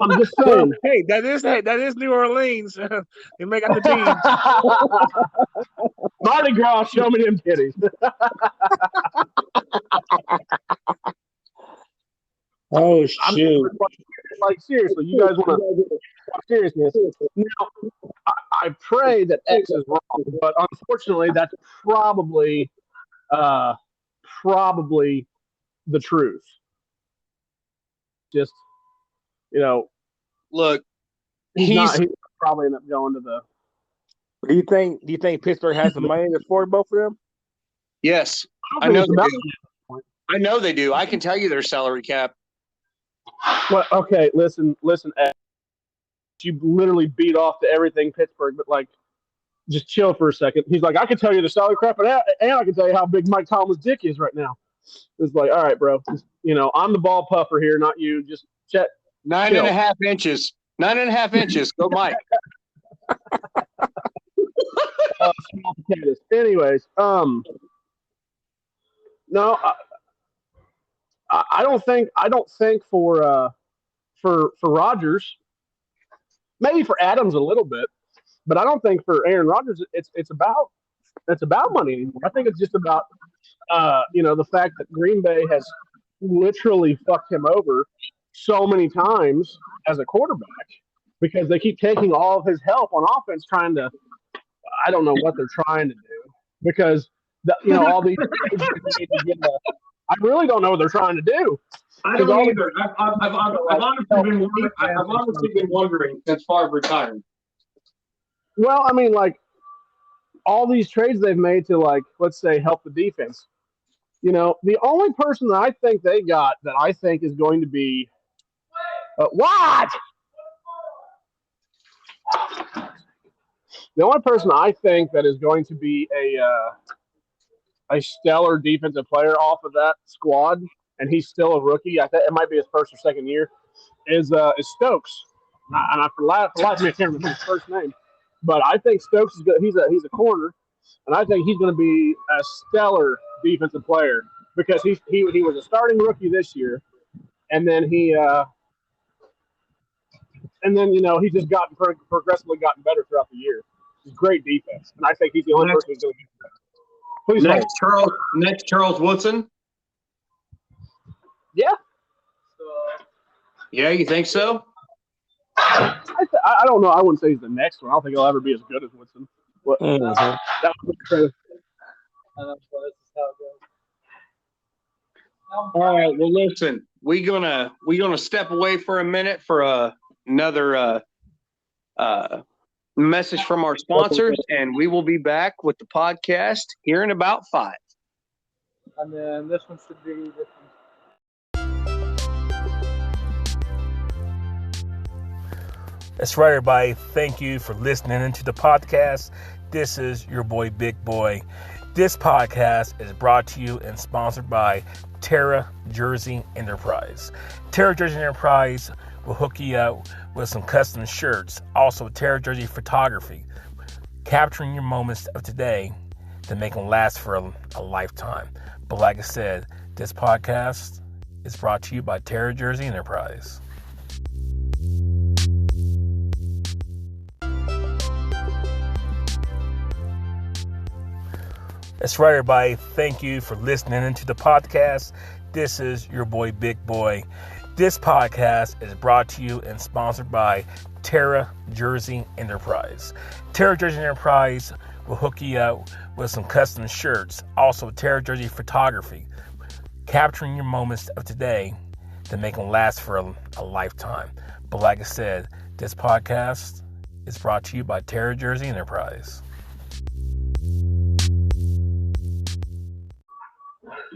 I'm just saying. Hey, that is New Orleans. They make out the team. Mardi Gras, show me them titties. Oh shoot! Like seriously, you guys want to talk seriousness? Now, I pray that X is wrong, but unfortunately, that's probably the truth. Just look, he's probably end up going to the. Do you think Pittsburgh has the money to afford both of them? Yes, I know they do. I know they do. I can tell you their salary cap. Well, okay, listen, Ed. You literally beat off to everything Pittsburgh, but like, just chill for a second. He's like, I can tell you the salary crap, and I can tell you how big Mike Tomlin's dick is right now. It's like, all right, bro. I'm the ball puffer here, not you. Just check. 9.5 inches. 9.5 inches. Go, Mike. Small potatoes. Anyways, no, I don't think for Rodgers, maybe for Adams a little bit, but I don't think for Aaron Rodgers it's about money anymore. I think it's just about the fact that Green Bay has literally fucked him over so many times as a quarterback because they keep taking all of his help on offense, trying to. I don't know what they're trying to do because all these. I really don't know what they're trying to do. I don't either. I've honestly been wondering since Favre retired. Well, I mean, like all these trades they've made to, like, let's say, help the defense. The only person that I think they got that I think is going to be what? The only person I think that is going to be a stellar defensive player off of that squad, and he's still a rookie. I think it might be his first or second year. Is Stokes, and for life of me, I can't remember his first name, but I think Stokes is good. He's a corner, and I think he's going to be a stellar defensive player because he was a starting rookie this year, and then he and then he's just progressively gotten better throughout the year. He's great defense, and I think he's the only person who's going to get that. Please hold. Next Charles Woodson. Yeah. Yeah, you think so? I don't know. I wouldn't say he's the next one. I don't think he'll ever be as good as Woodson. But that was credit. All right. Well, listen, we're gonna step away for a minute for another message from our sponsors, and we will be back with the podcast here in about 5. And then this one should be different. That's right, everybody. Thank you for listening into the podcast. This is your boy, Big Boy. This podcast is brought to you and sponsored by Terra Jersey Enterprise. Terra Jersey Enterprise will hook you up with some custom shirts. Also, Terra Jersey Photography, capturing your moments of today to make them last for a lifetime. But like I said, this podcast is brought to you by Terra Jersey Enterprise. That's right, everybody. Thank you for listening into the podcast. This is your boy, Big Boy. This podcast is brought to you and sponsored by Terra Jersey Enterprise. Terra Jersey Enterprise will hook you up with some custom shirts. Also, Terra Jersey Photography, capturing your moments of today to make them last for a lifetime. But like I said, this podcast is brought to you by Terra Jersey Enterprise.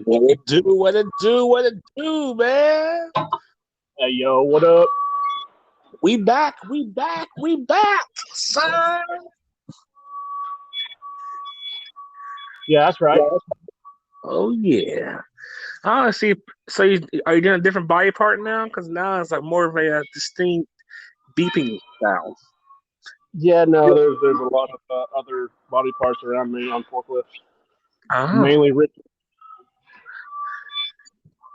What it do, man? Hey, yo, what up? We back, son. Yeah, that's right. Oh, yeah. Honestly, so are you doing a different body part now? Because now it's like more of a distinct beeping sound. Yeah, no, there's a lot of other body parts around me on forklifts. Oh. Mainly Rick.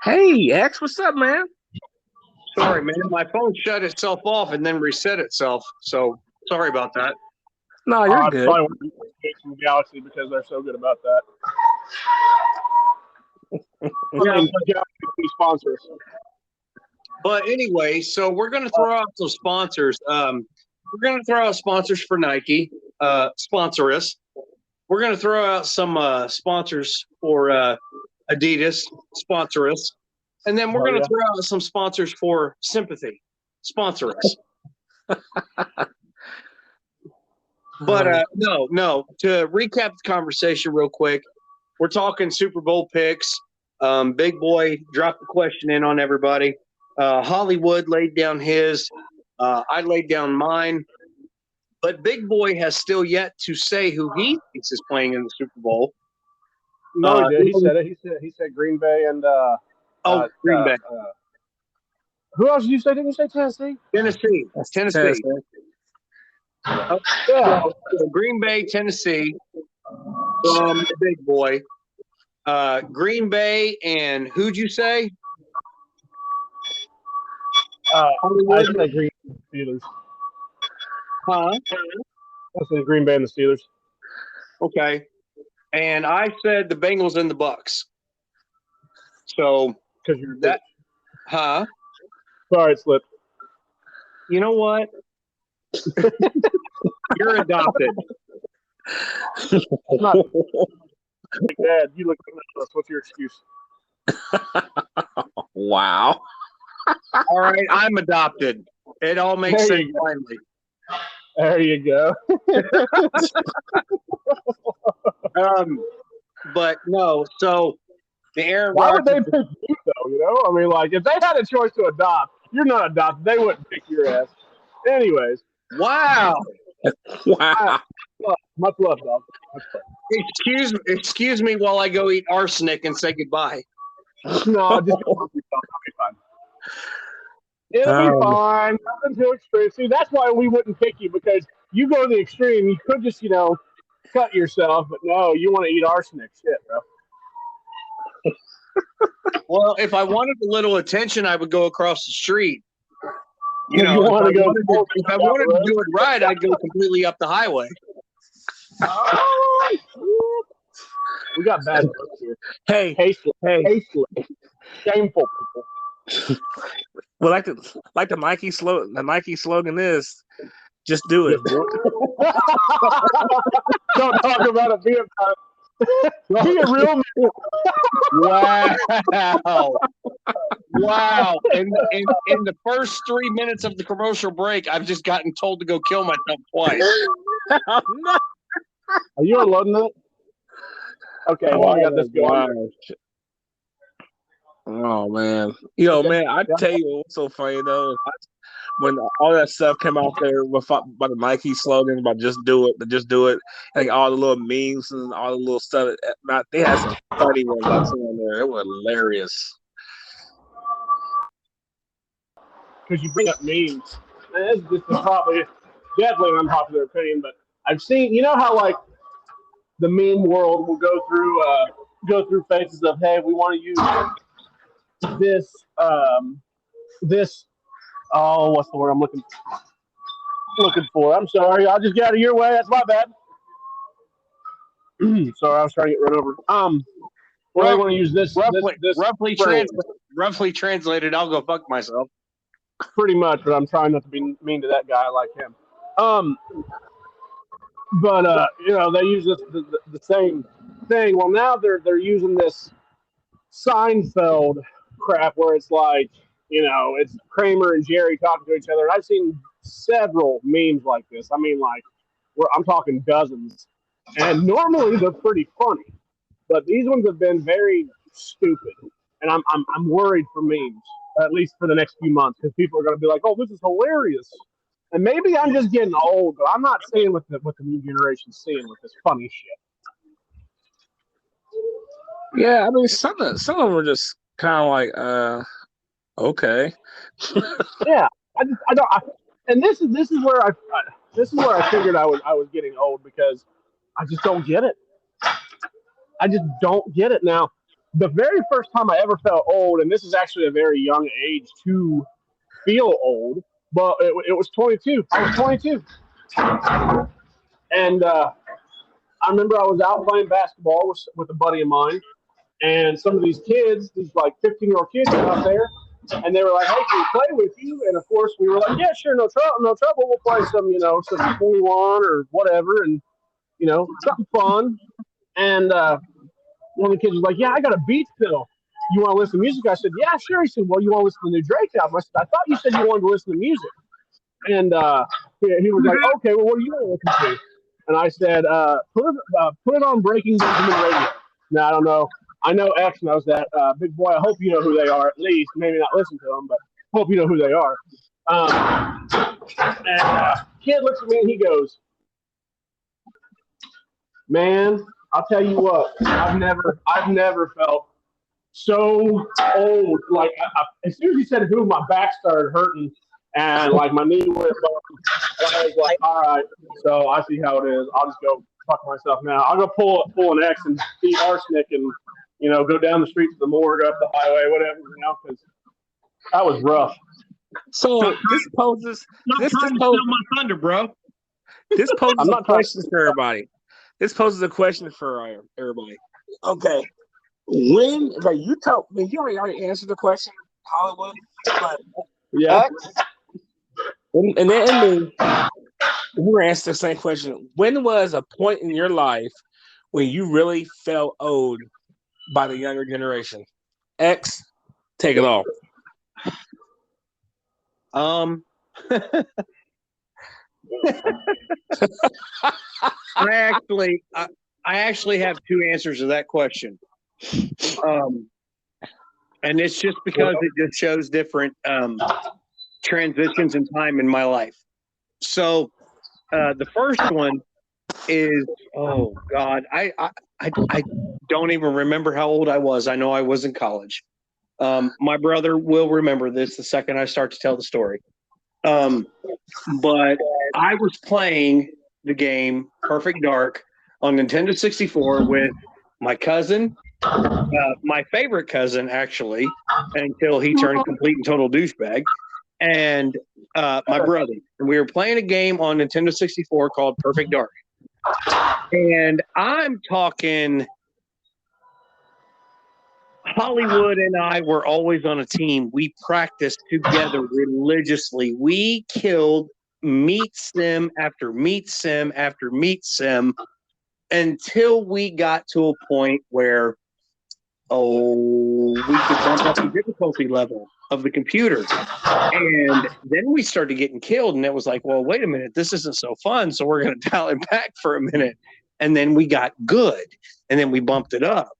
Hey, X, what's up, man? Sorry, man. My phone shut itself off and then reset itself. So sorry about that. No, you're good. Probably from Galaxy because they're so good about that. Sponsors. But anyway, so we're going to throw out some sponsors. We're going to throw out sponsors for Nike. Sponsor us. We're going to throw out some sponsors for Adidas. Sponsor us. And then we're going to throw out some sponsors for Sympathy. Sponsor us. But no. To recap the conversation real quick, we're talking Super Bowl picks. Big Boy dropped the question in on everybody. Hollywood laid down his. I laid down mine. But Big Boy has still yet to say who he thinks is playing in the Super Bowl. No, he did. He said it. He said Green Bay and Green Bay. Who else did you say? Didn't you say Tennessee? Tennessee. Yeah. So Green Bay, Tennessee. Big Boy. Green Bay and who'd you say? I said Green Bay and the Steelers. Huh? I said Green Bay and the Steelers. Okay. And I said the Bengals and the Bucks. So because you're that, huh? Sorry, it slipped. You know what? You're adopted. Not Dad, you look like us. What's your excuse? Wow. All right, I'm adopted. It all makes sense finally. There you go. But no, so the Aaron Why Rodgers. would they pick you though? You know, I mean, like if they had a choice to adopt, you're not adopted. They wouldn't pick your ass. Anyways. Wow. Much love, dog. Excuse me while I go eat arsenic and say goodbye. No, just it'll be fine. It'll be fine. Nothing too extreme. See, that's why we wouldn't pick you because you go to the extreme. You could just, cut yourself, but no, you want to eat arsenic. Shit, bro. Well, if I wanted a little attention, I would go across the street. You If know, you if I wanna go wanted to, forward if I down the wanted to road. do it right, I'd go completely up the highway. Oh, we got bad jokes here. Hey, Tasteless. hey. Tasteless. Shameful people. Well, the Nike slogan is just do it. Just do it. Don't talk about it. Be about it. Be a real man. Wow. Wow. In the first 3 minutes of the commercial break, I've just gotten told to go kill myself twice. No. Are you unloading that? Okay, well, I got this going. Oh man, man, I tell you what's so funny though. When all that stuff came out there about the Nike slogan about just do it, like all the little memes and all the little stuff. They had some funny ones I seen on there. It was hilarious. Because you bring up memes. And this is probably definitely an unpopular opinion, but I've seen, you know how like the meme world will go through phases of, hey, we want to use this what's the word I'm looking for? I'm sorry, I'll just get out of your way. That's my bad. Sorry, I was trying to get run over. Well, they want to use this roughly translated. I'll go fuck myself. Pretty much, but I'm trying not to be mean to that guy like him. But they use the same thing. Well, now they're using this Seinfeld crap where it's like, it's Kramer and Jerry talking to each other. And I've seen several memes like this. I mean, like, I'm talking dozens. And normally they're pretty funny, but these ones have been very stupid. And I'm worried for memes, at least for the next few months, because people are going to be like, "Oh, this is hilarious." And maybe I'm just getting old, but I'm not seeing what the new generation's seeing with this funny shit. Yeah, I mean, some of them were just kind of like, okay. Yeah, I don't. And this is where I figured I was getting old, because I just don't get it. I just don't get it. Now, the very first time I ever felt old, and this is actually a very young age to feel old, but it was 22. I was 22. And I remember I was out playing basketball with a buddy of mine, and some of these kids, these like 15-year-old kids were out there, and they were like, "Hey, can we play with you?" And of course we were like, "Yeah, sure, no trouble. We'll play some 21 or whatever, and something fun." And one of the kids was like, "Yeah, I got a beats pill. You want to listen to music?" I said, "Yeah, sure." He said, "Well, you want to listen to the new Drake album?" I said, "I thought you said you wanted to listen to music." And he was like, "Okay, well, what are you going to listen to?" And I said, put it on Breaking Benjamin Radio." Now, I don't know. I know X knows that. Big boy, I hope you know who they are at least. Maybe not listen to them, but hope you know who they are. And kid looks at me and he goes, "Man, I'll tell you what, I've never felt so old." Like, as soon as he said it, my back started hurting, and like my knee went up. I was like, "All right, so I see how it is. I'll just go fuck myself now. I'll go pull an X and eat arsenic and go down the street to the morgue, up the highway, whatever, because that was rough." So this poses my thunder, bro. This poses a question for everybody. This poses a question for everybody. Okay, when you told me, you already answered the question, Hollywood, but yeah. And then you were answering the same question. When was a point in your life when you really felt owed by the younger generation? X, take it off. I actually have two answers to that question. And it's just because it just shows different transitions in time in my life. So the first one is, oh God, I don't even remember how old I was. I know I was in college. My brother will remember this the second I start to tell the story. But I was playing the game Perfect Dark on Nintendo 64 with my cousin, my favorite cousin, actually, until he turned complete and total douchebag. And my brother, and we were playing a game on Nintendo 64 called Perfect Dark. And I'm talking Hollywood and I were always on a team. We practiced together religiously. We killed meat sim after meat sim after meat sim until we got to a point where, we could bump up the difficulty level of the computer. And then we started getting killed, and it was like, well, wait a minute, this isn't so fun, so we're going to dial it back for a minute. And then we got good, and then we bumped it up,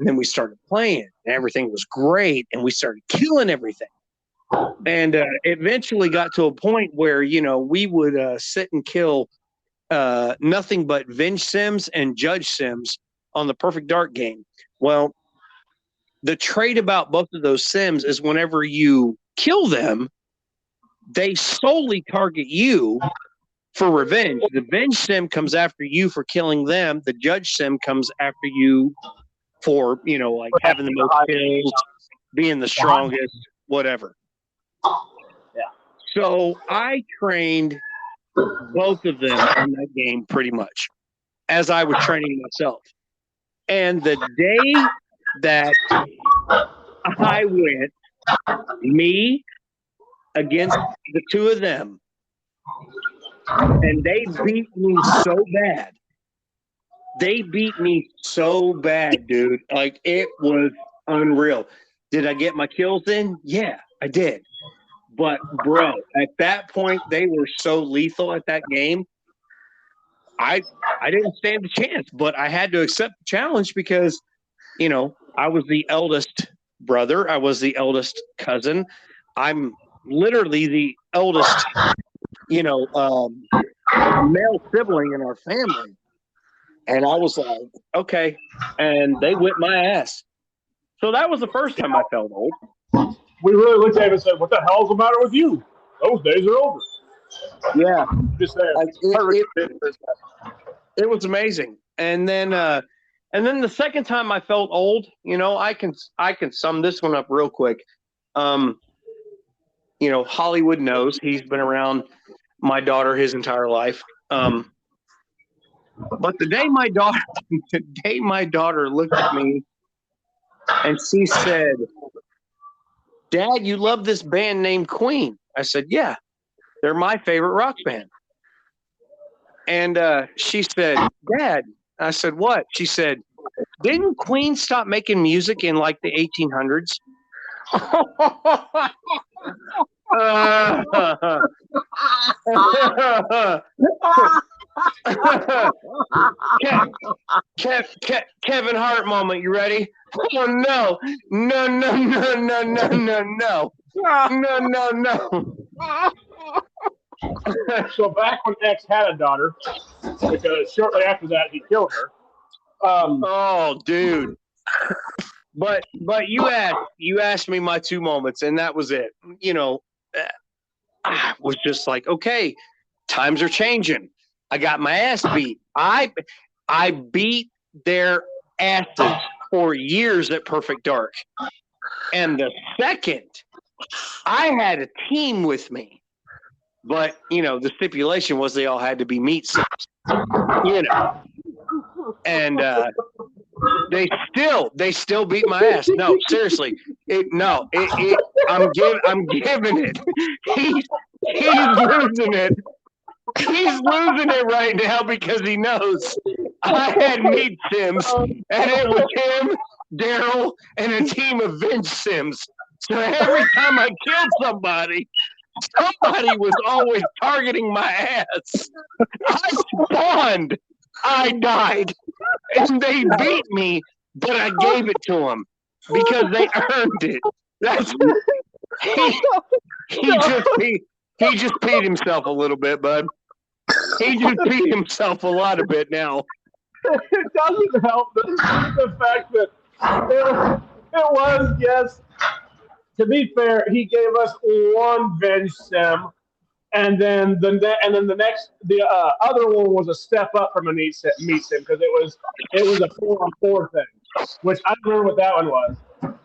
and then we started playing, and everything was great, and we started killing everything. And eventually got to a point where, we would sit and kill nothing but Venge Sims and Judge Sims on the Perfect Dark game. Well, the trait about both of those Sims is whenever you kill them, they solely target you for revenge. The Venge Sim comes after you for killing them. The Judge Sim comes after you for, like having the most kills, being the strongest, whatever. Yeah. So I trained both of them in that game pretty much as I was training myself. And the day that I went, me against the two of them, and they beat me so bad. They beat me so bad, dude. Like, it was unreal. Did I get my kills in? Yeah, I did. But, bro, at that point, they were so lethal at that game. I didn't stand a chance, but I had to accept the challenge because, I was the eldest brother. I was the eldest cousin. I'm literally the eldest, male sibling in our family. And I was like, okay. And they whipped my ass. So that was the first time I felt old. We really looked at him and said, "What the hell's the matter with you? Those days are over." Yeah. Just saying. It was amazing. And then the second time I felt old, I can sum this one up real quick. Hollywood knows he's been around my daughter his entire life. But the day my daughter looked at me and she said, "Dad, you love this band named Queen." I said, "Yeah, they're my favorite rock band." And she said, "Dad," I said, "What?" She said, "Didn't Queen stop making music in like the 1800s?" Kevin Hart moment. You ready? Oh no! No! No! No! No! No! No! No! No! No! No! So back when X had a daughter, because shortly after that he killed her. Oh, dude! But you asked me my two moments, and that was it. I was just like, okay, times are changing. I got my ass beat. I beat their asses for years at Perfect Dark. And the second, I had a team with me. But, the stipulation was they all had to be meat sims. And they still beat my ass. No, seriously. I'm giving it. He's losing it. He's losing it right now because he knows I had meat sims, and it was him, Daryl, and a team of Venge Sims. So every time I killed somebody was always targeting my ass. I spawned. I died. And they beat me, but I gave it to them because they earned it. He just peed himself a little bit, bud. He just peed himself a lot of bit now. It doesn't help the fact that it was, yes. To be fair, he gave us one Venge Sim, and then the other one was a step up from a meat sim because it was a 4-on-4 thing, which I don't remember what that one was.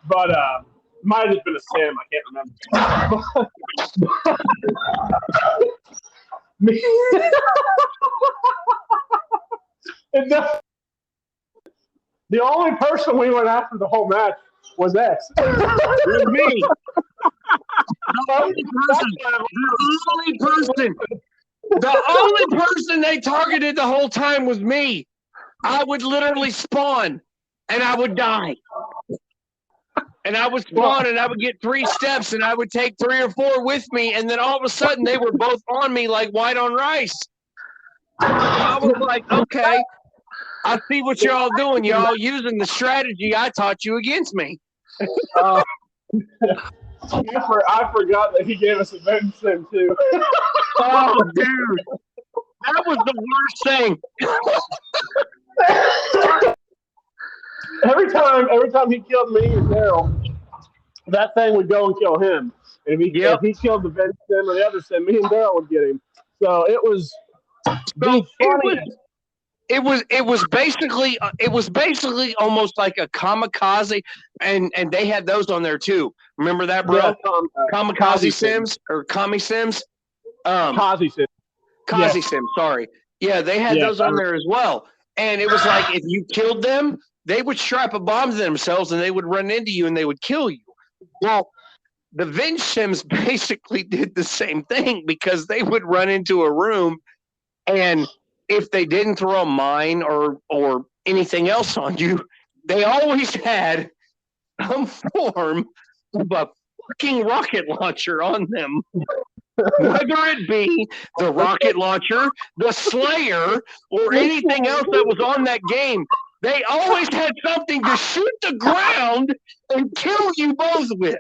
But might have just been a sim. I can't remember. The only person we went after the whole match was X. It was me. The only person they targeted the whole time was me. I would literally spawn and I would die. And I would spawn and I would get 3 steps and I would take 3 or 4 with me. And then all of a sudden they were both on me like white on rice. I was like, okay, I see what y'all doing. Y'all using the strategy I taught you against me. I forgot that he gave us a vengeance sim too. Oh, dude. That was the worst thing. Every time he killed me and Daryl, that thing would go and kill him. And if he killed the vengeance sim or the other sim, me and Daryl would get him. So it was the funniest. It was basically almost like a kamikaze, and they had those on there too. Remember that, bro? Yeah, kamikaze sims or kami sims. Kazi sim. Kazi sim. Sorry. Yeah, they had those on there as well. And it was like if you killed them, they would strap a bomb to themselves and they would run into you and they would kill you. Well, the Venge Sims basically did the same thing because they would run into a room and if they didn't throw a mine or anything else on you, they always had some form of a fucking rocket launcher on them. Whether it be the rocket launcher, the Slayer, or anything else that was on that game, they always had something to shoot the ground and kill you both with.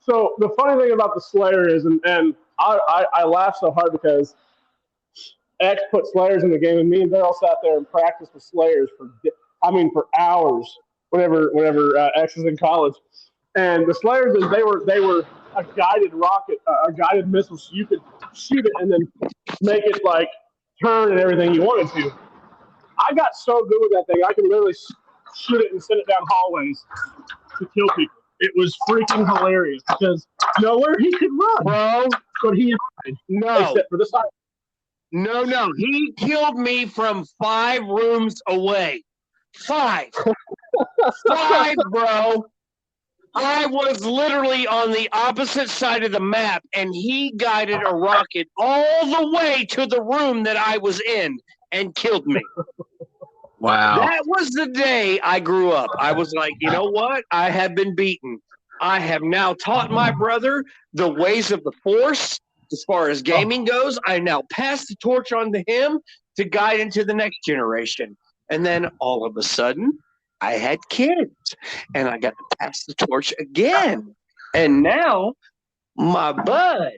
So the funny thing about the Slayer is, and I laugh so hard because X put Slayers in the game, and me and Daryl sat there and practiced with Slayers for hours. Whenever X was in college, and the Slayers they were a guided rocket, a guided missile, so you could shoot it and then make it like turn and everything you wanted to. I got so good with that thing, I could literally shoot it and send it down hallways to kill people. It was freaking hilarious because nowhere he could run, bro. But he no, except for the side. No, he killed me from 5 rooms away. 5, 5, bro. I was literally on the opposite side of the map, and he guided a rocket all the way to the room that I was in and killed me. Wow. That was the day I grew up. I was like, you know what? I have been beaten. I have now taught my brother the ways of the Force as far as gaming goes. I now pass the torch on to him to guide into the next generation. And then all of a sudden, I had kids, and I got to pass the torch again. And now my bud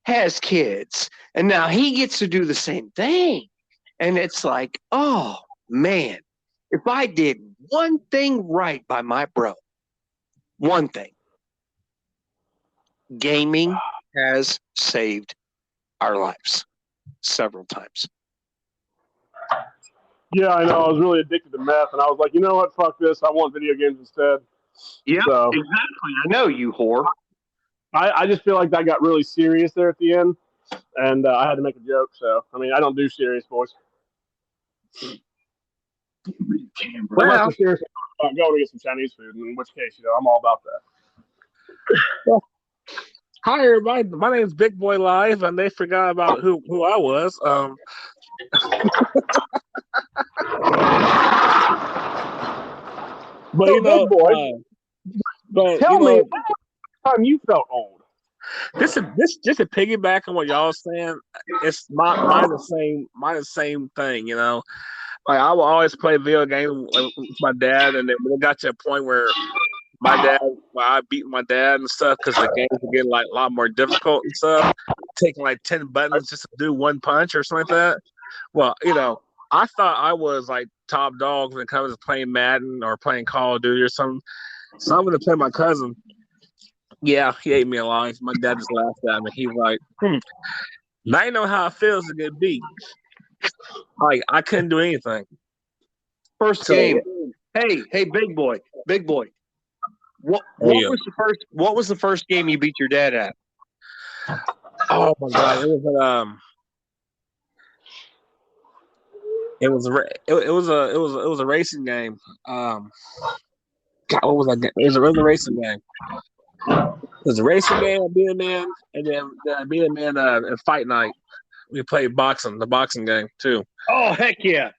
has kids, and now he gets to do the same thing. And it's like, oh, man, if I did one thing right by my bro, one thing, gaming has saved our lives several times. Yeah, I know. I was really addicted to meth, and I was like, you know what? Fuck this. I want video games instead. Yeah, so, exactly. I know, you whore. I just feel like that got really serious there at the end, and I had to make a joke. So, I mean, I don't do serious, boys. Well, unless you're serious about going to get some Chinese food, in which case, I'm all about that. Well, hi, everybody. My name is Big Boy Live, and they forgot about who I was. But Big Boy, tell me, when was the time you felt old? This just to piggyback on what y'all saying. It's mine the same thing. Like I will always play video games with my dad, and then when it got to a point where I beat my dad and stuff because the games were getting like a lot more difficult and stuff, taking like 10 buttons just to do one punch or something like that. Well, I thought I was like top dog when it comes to playing Madden or playing Call of Duty or something. So I'm gonna play my cousin. Yeah, he ate me alive. My dad just laughed at me. He was like, now you know how it feels to get beat. Like I couldn't do anything. First game. Hey, big boy. What Yeah. was the first game you beat your dad at? Oh my god! It was a racing game. God, what was that game? It was a racing game. It was a racing game. I beat a man, and then I beat a man at fight night. We played the boxing game too. Oh heck yeah!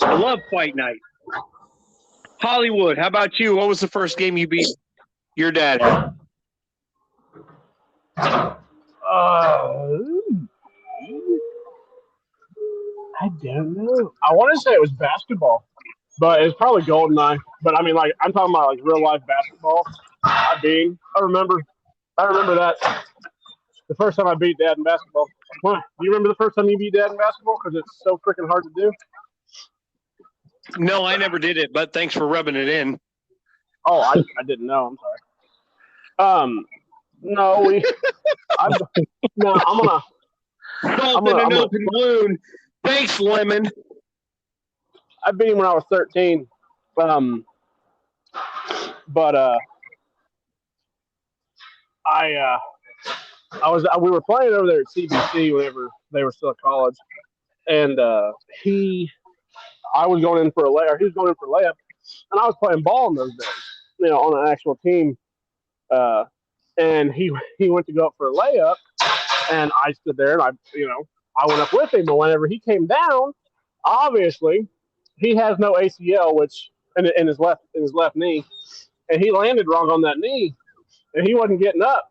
I love fight night. Hollywood, how about you? What was the first game you beat your dad at? I don't know. I want to say it was basketball, but it's probably GoldenEye. But I mean, like I'm talking about like real life basketball. I remember that the first time I beat Dad in basketball. What? Do you remember the first time you beat Dad in basketball? Because it's so freaking hard to do. No, I never did it, but thanks for rubbing it in. Oh, I didn't know. I'm sorry. No, I'm gonna. Salt in an open wound. Thanks, Lemon. I beat him when I was 13. We were playing over there at CBC whenever they were still at college, and I was going in for a layup. He was going in for a layup, and I was playing ball in those days, on an actual team. And he went to go up for a layup, and I stood there, and I went up with him. But whenever he came down, obviously he has no ACL, which in his left knee, and he landed wrong on that knee, and he wasn't getting up.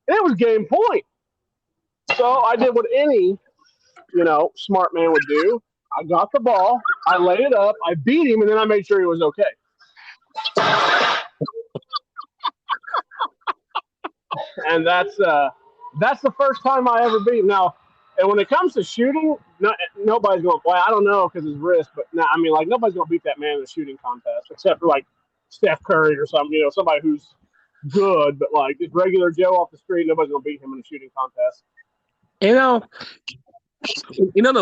And it was game point. So I did what any smart man would do. I got the ball, I laid it up, I beat him, and then I made sure he was okay. And that's the first time I ever beat him. Now, and when it comes to shooting, nobody's going to play. I don't know because his wrist, but nobody's going to beat that man in a shooting contest except for like Steph Curry or something. Somebody who's good, but like just regular Joe off the street, nobody's going to beat him in a shooting contest. The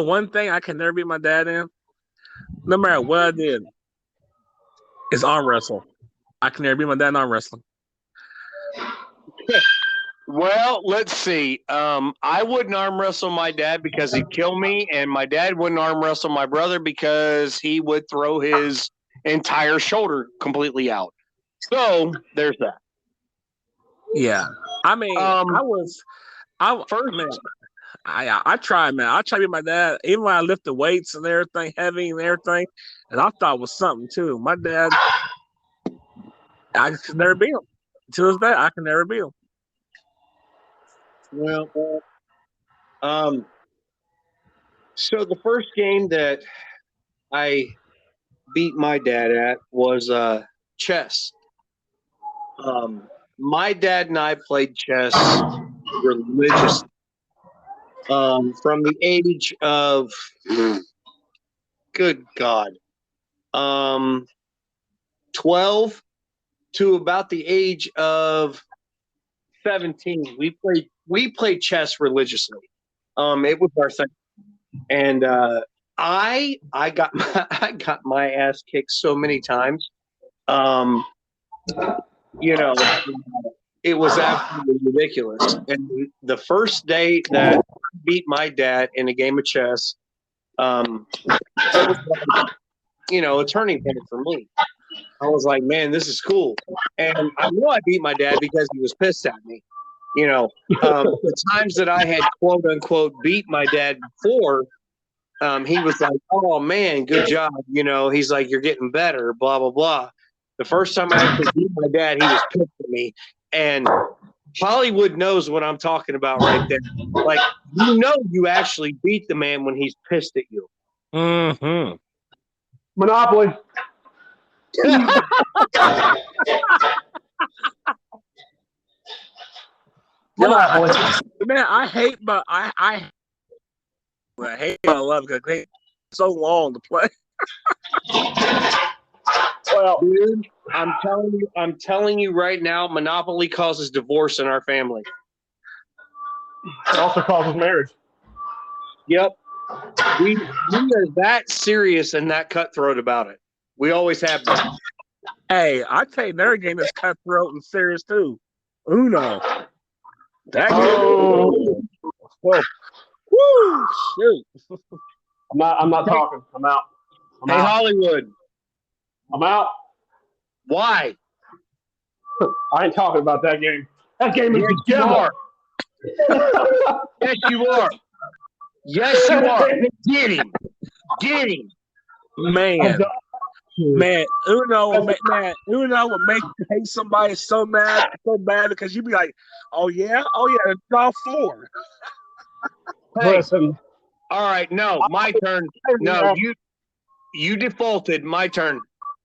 one thing I can never beat my dad in, no matter what I did, is arm wrestle. I can never beat my dad in arm wrestling. Well, let's see. I wouldn't arm wrestle my dad because he'd kill me, and my dad wouldn't arm wrestle my brother because he would throw his entire shoulder completely out. So there's that. Yeah, I mean, I tried, man. I tried to be my dad, even when I lifted weights and everything, heavy and everything, and I thought it was something too. My dad, I could never beat him. To this day, I can never beat him. Well, so the first game that I beat my dad at was chess. My dad and I played chess religiously from the age of, good God, 12 to about the age of 17. We played chess religiously. It was our thing, and I got my ass kicked so many times. It was absolutely ridiculous. And the first day that I beat my dad in a game of chess, it was like, a turning point for me. I was like, man, this is cool. And I know I beat my dad because he was pissed at me. The times that I had quote unquote beat my dad before, he was like, oh man, good job. He's like, you're getting better, blah, blah, blah. The first time I actually beat my dad, he was pissed at me. And Hollywood knows what I'm talking about right there. Like, you actually beat the man when he's pissed at you. Mm-hmm. Monopoly. Man, I hate my love because it's so long to play. Well, dude, I'm telling you right now, Monopoly causes divorce in our family. It also causes marriage. Yep. We are that serious and that cutthroat about it. We always have been. Hey, I tell you, another game that's cutthroat and serious too. Uno. That game. Oh, Whoa. Woo! Shoot. I'm not talking. I'm out. Hey, Hollywood. I'm out. Why? I ain't talking about that game. That game is Yes, the you devil. are. Yes, you are. Yes, you are. Get him. Get him. Man, Uno would make you hate somebody so bad because you'd be like, oh yeah, draw 4. Hey, Listen, all right, no, my turn. No, you defaulted. My turn.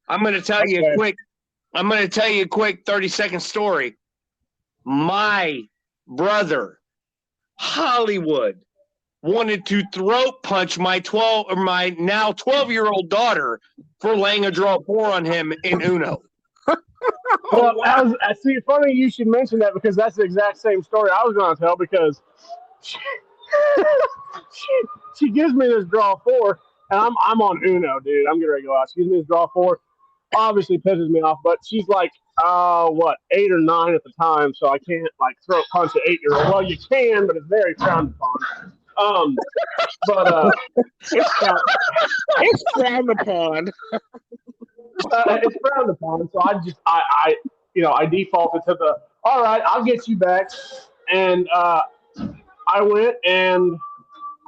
I'm going to tell you a quick. I'm going to tell you a quick 30-second story. My brother, Hollywood, wanted to throat punch my now 12-year-old daughter for laying a draw 4 on him in Uno. well, I see. Funny you should mention that because that's the exact same story I was going to tell. Because she, she gives me this draw 4, and I'm on Uno, dude. I'm getting ready to go out. She gives me this draw 4. Obviously pisses me off, but she's like, 8 or 9 at the time, so I can't like throat punch an 8-year-old. Well, you can, but it's very frowned upon. But It's frowned upon. it's frowned upon. So I defaulted to the all right, I'll get you back, and I went and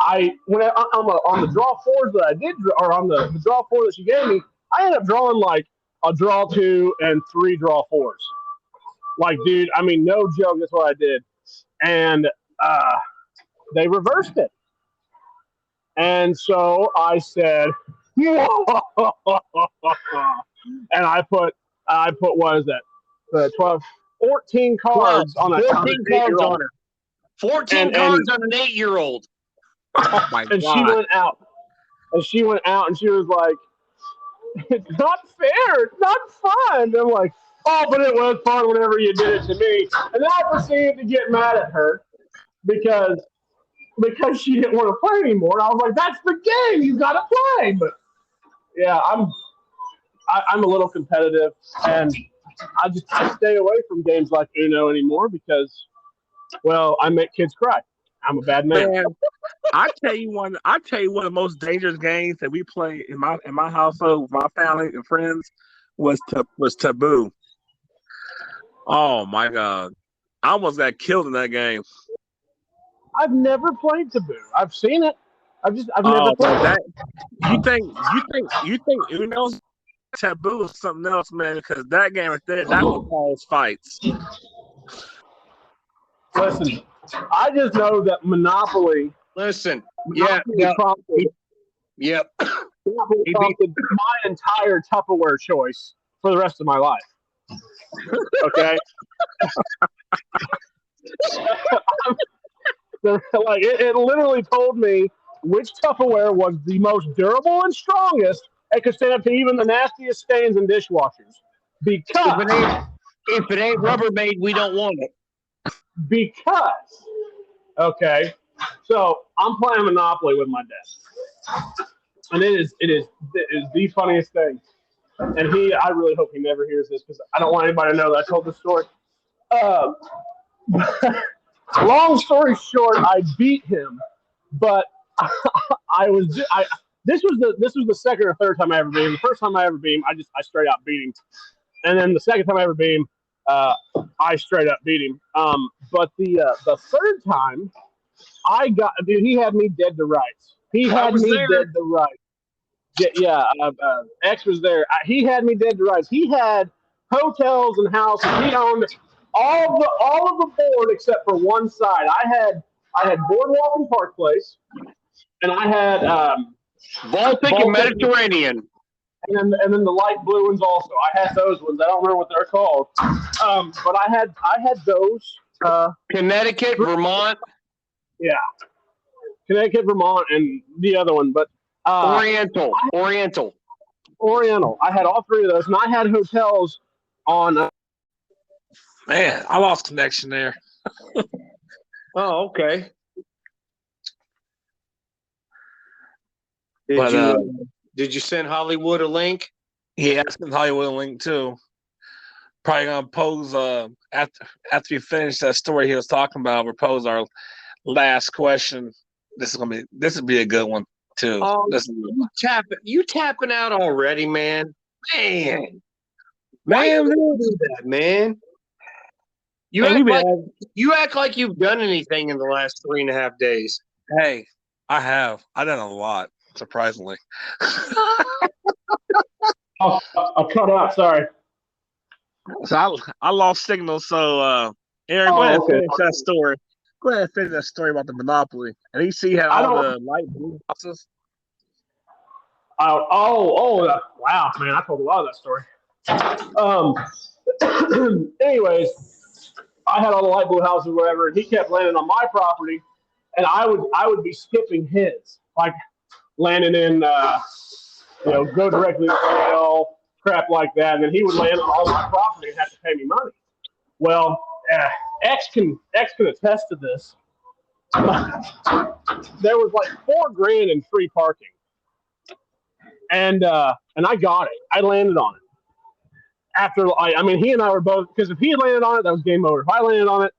I went on the draw 4s that I did, or on the draw 4 that she gave me. I ended up drawing like a draw 2 and 3 draw 4s. Like, dude, I mean, no joke. That's what I did, and they reversed it. And so I said, whoa! And I put what is that? The 14 cards on a 14 cards on her. 14 cards on an 8-year-old. Oh my and God. she went out. And she went out and she was like, it's not fair. It's not fun. And I'm like, oh, but it was fun whenever you did it to me. And then I proceeded to get mad at her because she didn't want to play anymore. And I was like, that's the game. You got to play. But yeah, I'm a little competitive, and I stay away from games like Uno anymore because, well, I make kids cry. I'm a bad man. I tell you one of the most dangerous games that we play in my household with my family and friends was Taboo. Oh my God. I almost got killed in that game. I've never played Taboo. I've seen it. I've never played it. You think Uno's Taboo is something else, man, because that game right there, that would cause fights. Listen, I just know that Monopoly. Listen, Prompted my entire Tupperware choice for the rest of my life. Okay. Like it literally told me which Tupperware was the most durable and strongest and could stand up to even the nastiest stains in dishwashers. Because if it ain't Rubbermaid, we don't want it. Because, okay, so I'm playing Monopoly with my dad, and it is the funniest thing. And I really hope he never hears this because I don't want anybody to know that I told this story. Long story short, I beat him, but this was the second or third time I ever beat him. The first time I ever beat him, I straight out beat him, and then the second time I ever beat him, I straight up beat him. But the third time, he had me dead to rights. He had me dead to rights. Yeah, X was there. He had me dead to rights. He had hotels and houses. He owned all of the board except for one side. I had Boardwalk and Park Place, and I had Baltic and Mediterranean. And then the light blue ones also. I had those ones. I don't remember what they're called. But I had those. Connecticut, Vermont. Yeah. Connecticut, Vermont, and the other one. But Oriental. I had all three of those, and I had hotels on. Man, I lost connection there. Oh, okay. Did you send Hollywood a link? Yeah, that's in Hollywood Link too. Probably gonna pose after we finish that story he was talking about. We'll pose our last question. This will be a good one too. Oh, This is, you tapping out already, man. Man, why man, you do that, man? You hey, you act like you've done anything in the last 3.5 days. hey, I have. I've done a lot, surprisingly. Oh, I cut out. Sorry. So I lost signal. So Aaron, go ahead and okay. finish that story. Go ahead and finish that story about the Monopoly. And you see how I all don't. the light blue houses. Wow, man, I told a lot of that story. Anyways, I had all the light blue houses or whatever, and he kept landing on my property, and I would be skipping his, like landing in, go directly to jail, crap like that, and then he would land on all my property and have to pay me money. Well, X can attest to this. There was like $4,000 in free parking. And I got it. I landed on it. He and I were both, because if he had landed on it, that was game over. If I landed on it,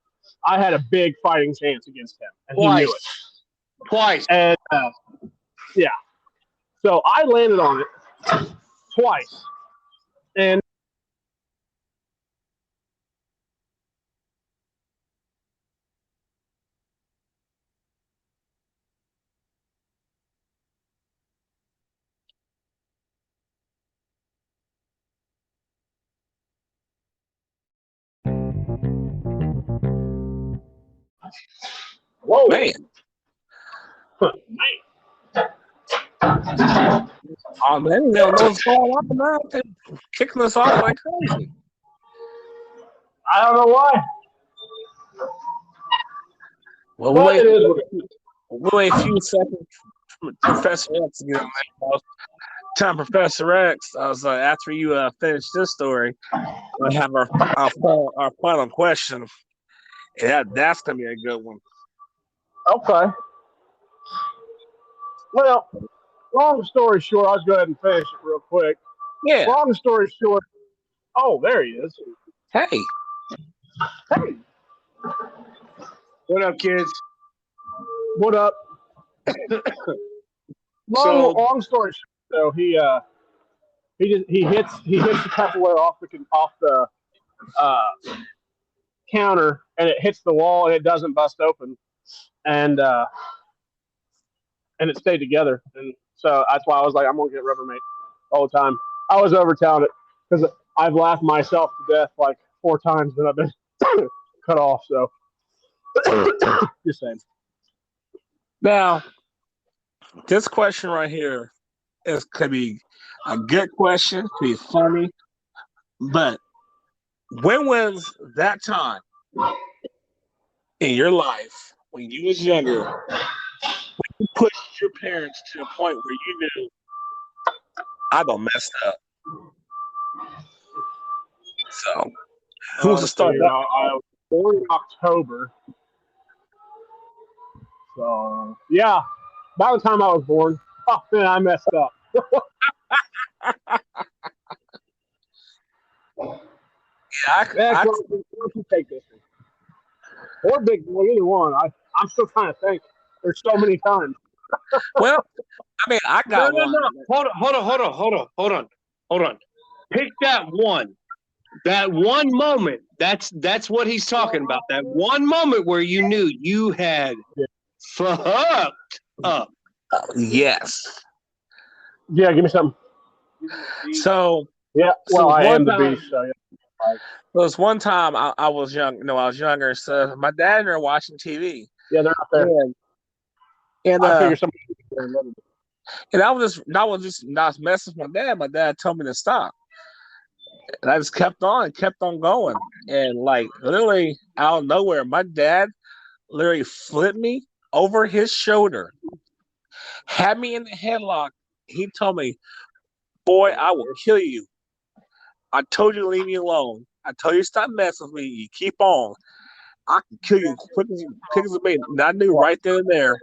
I had a big fighting chance against him, and he knew it. Twice. And yeah, so I landed on it twice, and whoa, Man. Oh man, they don't know what's going on now. They're kicking us off like crazy. I don't know why. Well, But it is. we'll wait a few seconds for Professor X to get on there. Time Professor X, I was like, after you finish this story, we'll have our final question. Yeah, that's gonna be a good one. Okay. Well, long story short, I'll go ahead and finish it real quick. Yeah. Long story short, oh, there he is. Hey. Hey. What up, kids? What up? Long story short, though, he hits the Tupperware off the counter, and it hits the wall, and it doesn't bust open, and it stayed together, and so that's why I was like, I'm gonna get Rubbermaid all the time. I was over telling it because I've laughed myself to death like 4 times that I've been cut off. So just saying. Now, this question right here could be a good question, could be funny, but when was that time in your life when you was younger when you pushed your parents to the point where you knew I done messed up? So, who's the start? I was born in October. So yeah, by the time I was born, oh man, I messed up. Yeah, you take this one. Or big boy, either one. I'm still trying to think. There's so many times. well, I mean, I got one. No. Hold on. Pick that one. That one moment. That's what he's talking about. That one moment where you knew you had fucked up. Yes. Yeah, give me something. So yeah, well, I am the time, beast. So yeah. There was one time I was young. No, I was younger. So my dad and I were watching TV. Yeah, they're not there. And I figure somebody. And I was not messing with my dad. My dad told me to stop, and I just kept on going. And like literally out of nowhere, my dad literally flipped me over his shoulder, had me in the headlock. He told me, "Boy, I will kill you. I told you to leave me alone. I told you to stop messing with me. You keep on. I can kill you quick as a baby." And I knew right then and there.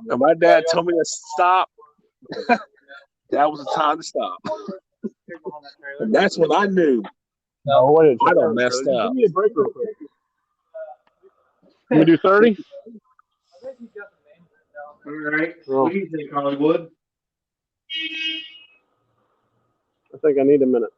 And my dad told me to stop. That was the time to stop. signal on that trailer. That's what I knew. Oh, wait, I done messed Give up. me a break real quick. Can we do 30? I think he got the name written down. All right. Oh. What do you think, Hollywood? I think I need a minute.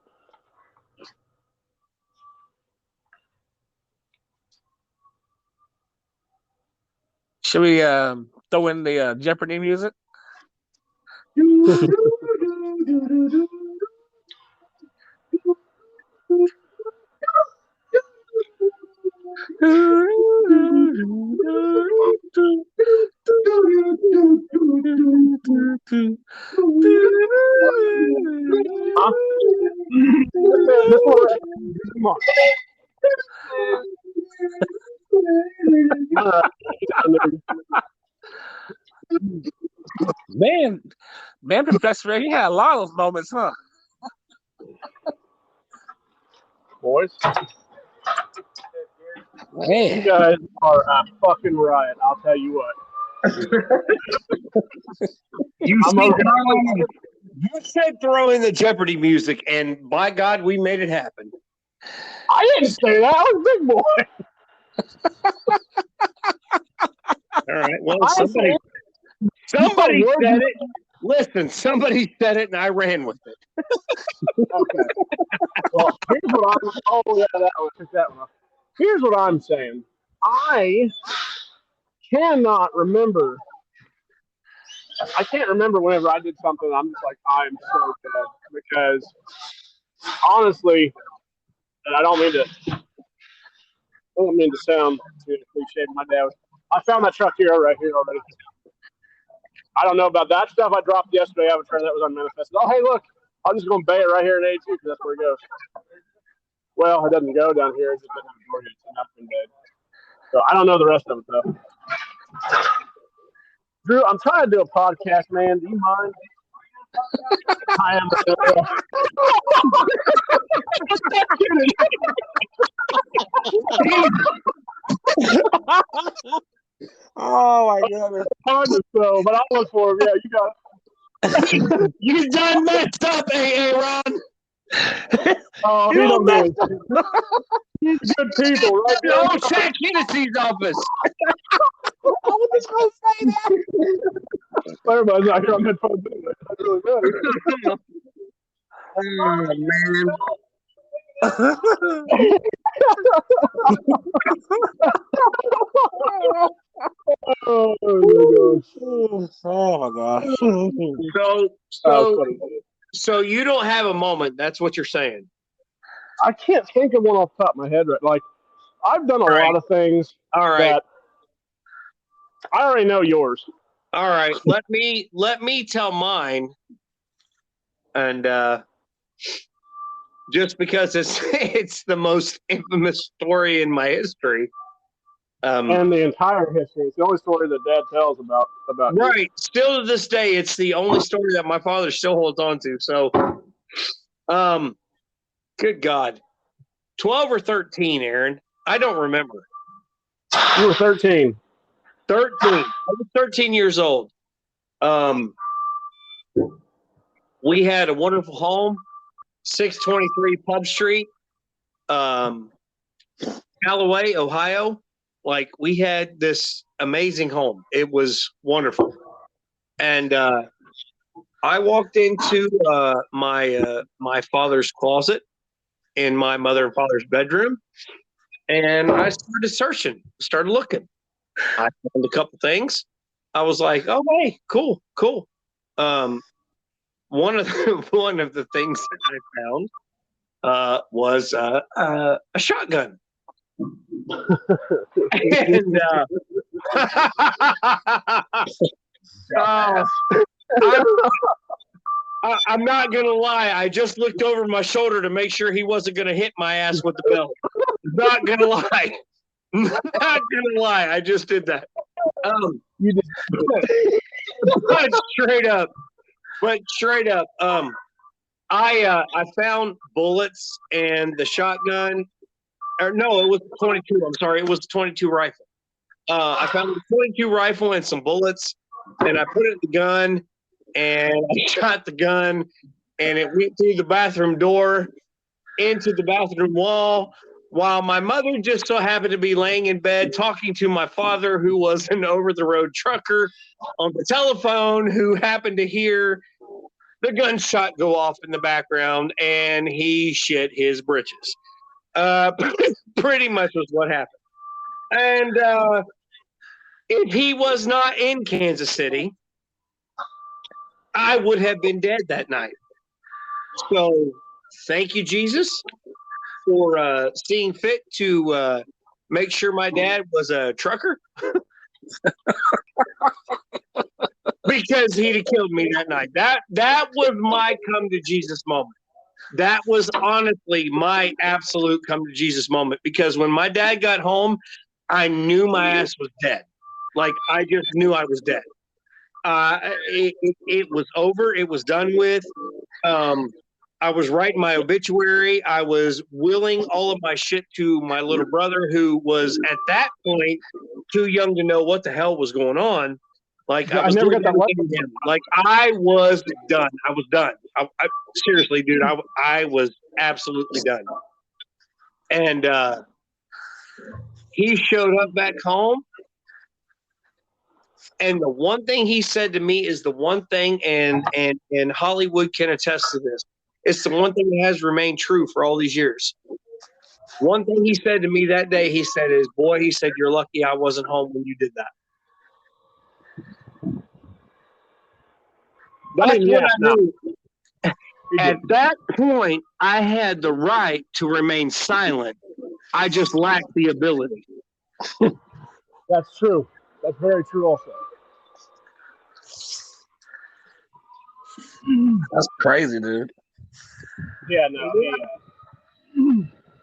Should we throw in the Jeopardy music? Huh? This one right here. Come on. Man, Professor, he had a lot of those moments, huh? Boys, you Man, guys are a fucking riot. I'll tell you what. You I'm see, a- you said throw in the Jeopardy music, and by God, we made it happen. I didn't say that. I was big boy. All right. Well, I somebody would. said it. Listen, somebody said it, and I ran with it. Okay. Well, here's what I'm. Oh yeah, that one. Took that one off. Here's what I'm saying. I cannot remember. I can't remember whenever I did something. I'm just like, I'm so dead because honestly, and I don't mean to sound cliche. My dad was. I found that truck here right here already. I don't know about that stuff I dropped yesterday. I have a trailer that was unmanifested. Oh, hey, look. I'm just going to bay it right here in 82 because that's where it goes. Well, it doesn't go down here. It just doesn't have a door. It's not been dead. So I don't know the rest of it, though. Drew, I'm trying to do a podcast, man. Do you mind? I am. oh my goodness. Hard to spell, but I'll look for him. Yeah, you got it. You done messed up, AA Ron. Oh, he don't know. He's good people, right? No, Chad Kennedy's office. I was just going to say that. Everybody's out here on headphones. It doesn't really matter. Oh, man. Oh, my gosh. Oh my gosh. So you don't have a moment. That's what you're saying. I can't think of one off the top of my head. Right, like I've done a lot of things. All right. That I already know yours. All right. Let me tell mine. And just because it's the most infamous story in my history. And the entire history. It's the only story that Dad tells about right. You. Still to this day, it's the only story that my father still holds on to. So, good God. 12 or 13, Aaron. I don't remember. You were 13. 13. I was 13 years old. We had a wonderful home, 623 Pub Street, Callaway, Ohio. Like, we had this amazing home. It was wonderful. And I walked into my father's closet in my mother and father's bedroom, and I started searching, started looking. I found a couple things. I was like, oh, hey, cool. One of the things that I found was a shotgun. And I'm not gonna lie. I just looked over my shoulder to make sure he wasn't gonna hit my ass with the belt. Not gonna lie. Not gonna lie. I just did that. You did. But straight up. I found bullets and the shotgun. Or no, it was 22. I'm sorry, it was a 22 rifle. I found a 22 rifle and some bullets, and I put it in the gun, and I shot the gun, and it went through the bathroom door into the bathroom wall, while my mother just so happened to be laying in bed talking to my father, who was an over-the-road trucker, on the telephone, who happened to hear the gunshot go off in the background, and he shit his britches. Pretty much was what happened. And if he was not in Kansas City, I would have been dead that night. So thank you, Jesus, for seeing fit to make sure my dad was a trucker. Because he'd have killed me that night. That was my come to Jesus moment. That was honestly my absolute come to Jesus moment, because when my dad got home, I knew my ass was dead. Like, I just knew I was dead. It was over. It was done with. I was writing my obituary. I was willing all of my shit to my little brother, who was at that point too young to know what the hell was going on. Like, I was never got that everything down. Like, I was done. I was done. I seriously, dude, I was absolutely done. And he showed up back home, and the one thing he said to me is the one thing, and Hollywood can attest to this. It's the one thing that has remained true for all these years. One thing he said to me that day, he said, "Boy," he said, "you're lucky I wasn't home when you did that." That's what I knew. At that point, I had the right to remain silent. I just lacked the ability. That's true. That's very true also. That's crazy, dude. Yeah, no.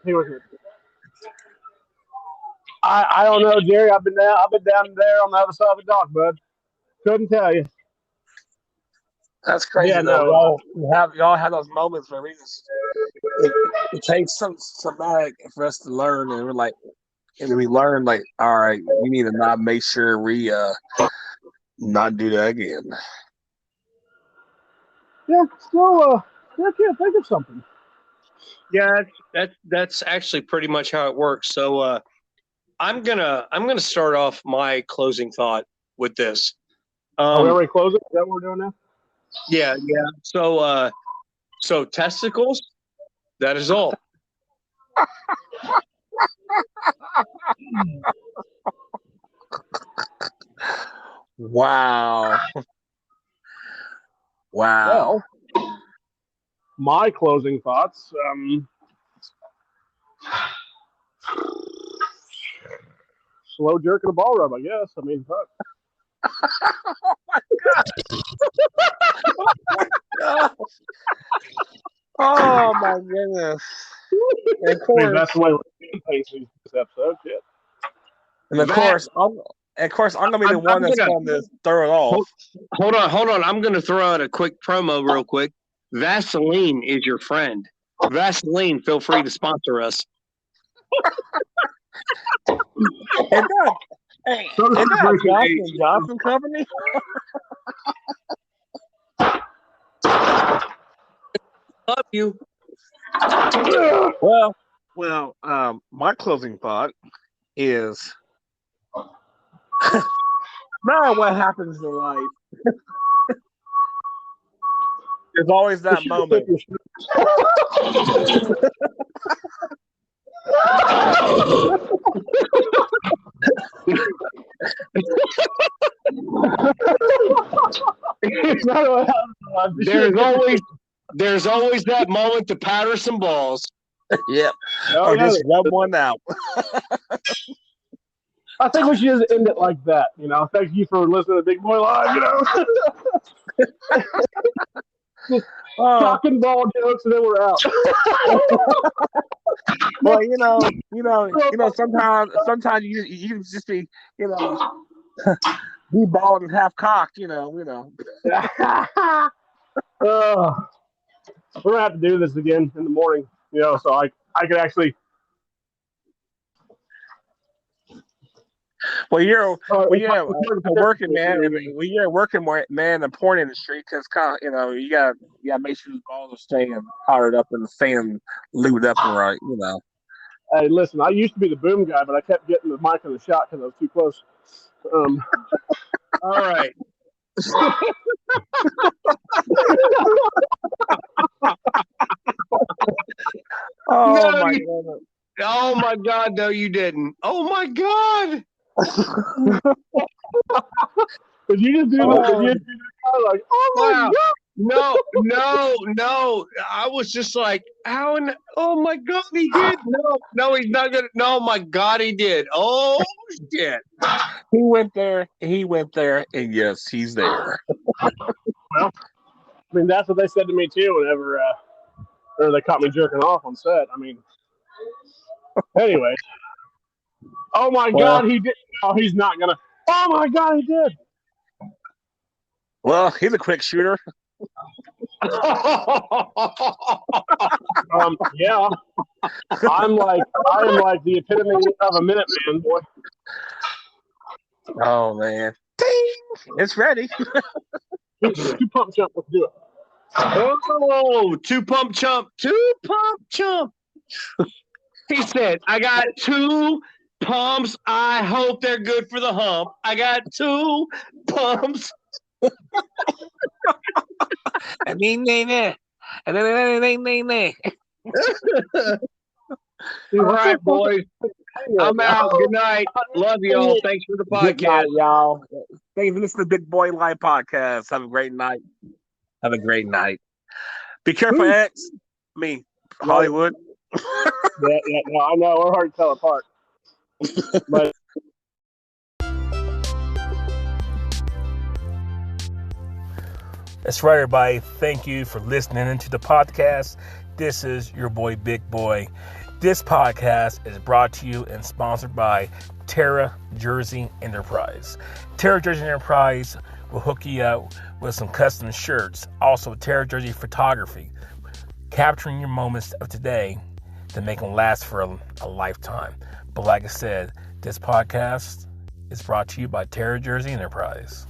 He was here. I don't know, Jerry. I've been down there on the other side of the dock, bud. Couldn't tell you. That's crazy. Yeah, though. no. Y'all have those moments where it takes some somatic for us to learn, and we're like, and we learn like, all right, we need to not make sure we not do that again. Yeah, still I can't think of something. Yeah, that's actually pretty much how it works. So I'm gonna start off my closing thought with this. Are we already closing? Is that what we're doing now? Yeah. So testicles. That is all. Wow. Well, my closing thoughts. Slow jerk and a ball rub, I guess. I mean, fuck. Oh my goodness! And of I course, mean, that's the way we're pacing this episode. Shit. And of course, I'm gonna be the one that's going to throw it off. Hold on. I'm gonna throw out a quick promo real quick. Vaseline is your friend. Vaseline, feel free to sponsor us. Is that Johnson Company? Love you. Well, my closing thought is no matter what happens in life, there's always that moment. There's always that moment to powder some balls. Yep. Or just rub one out. I think we should just end it like that. You know, thank you for listening to Big Boy Live. You know, just cock and ball jokes, and then we're out. Well, sometimes you just be, be bald and half cocked. We're gonna have to do this again in the morning. So I could actually. Well, you're a working man. Yeah. Well, you're a working man in the porn industry because you got to make sure the balls are staying powdered up and staying lubed up and right. Hey, listen, I used to be the boom guy, but I kept getting the mic on the shot because I was too close. All right. Oh No, my you- god! Oh my God! No, you didn't. Oh my God! Did you just do that? Did you just do that kind of like, oh my Wow. God? No. I was just like, how? Oh my God, he did. No, he's not gonna. No, my God, he did. Oh shit. He went there, and yes, he's there. Well, I mean, that's what they said to me too whenever they caught me jerking off on set. I mean, anyways. Oh my Well- God, he did. Oh, he's not gonna. Oh my God, he did. Well, he's a quick shooter. Yeah. I am like the epitome of a minute man, boy. Oh man, ding! It's ready. Two pump jump. Let's do it. Oh, two pump chump. He said, I got two pumps. I hope they're good for the hump. I got two pumps. All right, boys. I'm out. Good night. Love y'all. Thanks for the Good night, podcast. y'all. Thanks for listening to the Big Boy Live podcast. Have a great night. Be careful, X. Hollywood. Yeah, no, I know. We're hard to tell apart. But That's right, everybody. Thank you for listening into the podcast. This is your boy, Big Boy. This podcast is brought to you and sponsored by Terra Jersey Enterprise. Terra Jersey Enterprise will hook you up with some custom shirts. Also, Terra Jersey Photography, capturing your moments of today to make them last for a lifetime. But like I said, this podcast is brought to you by Terra Jersey Enterprise.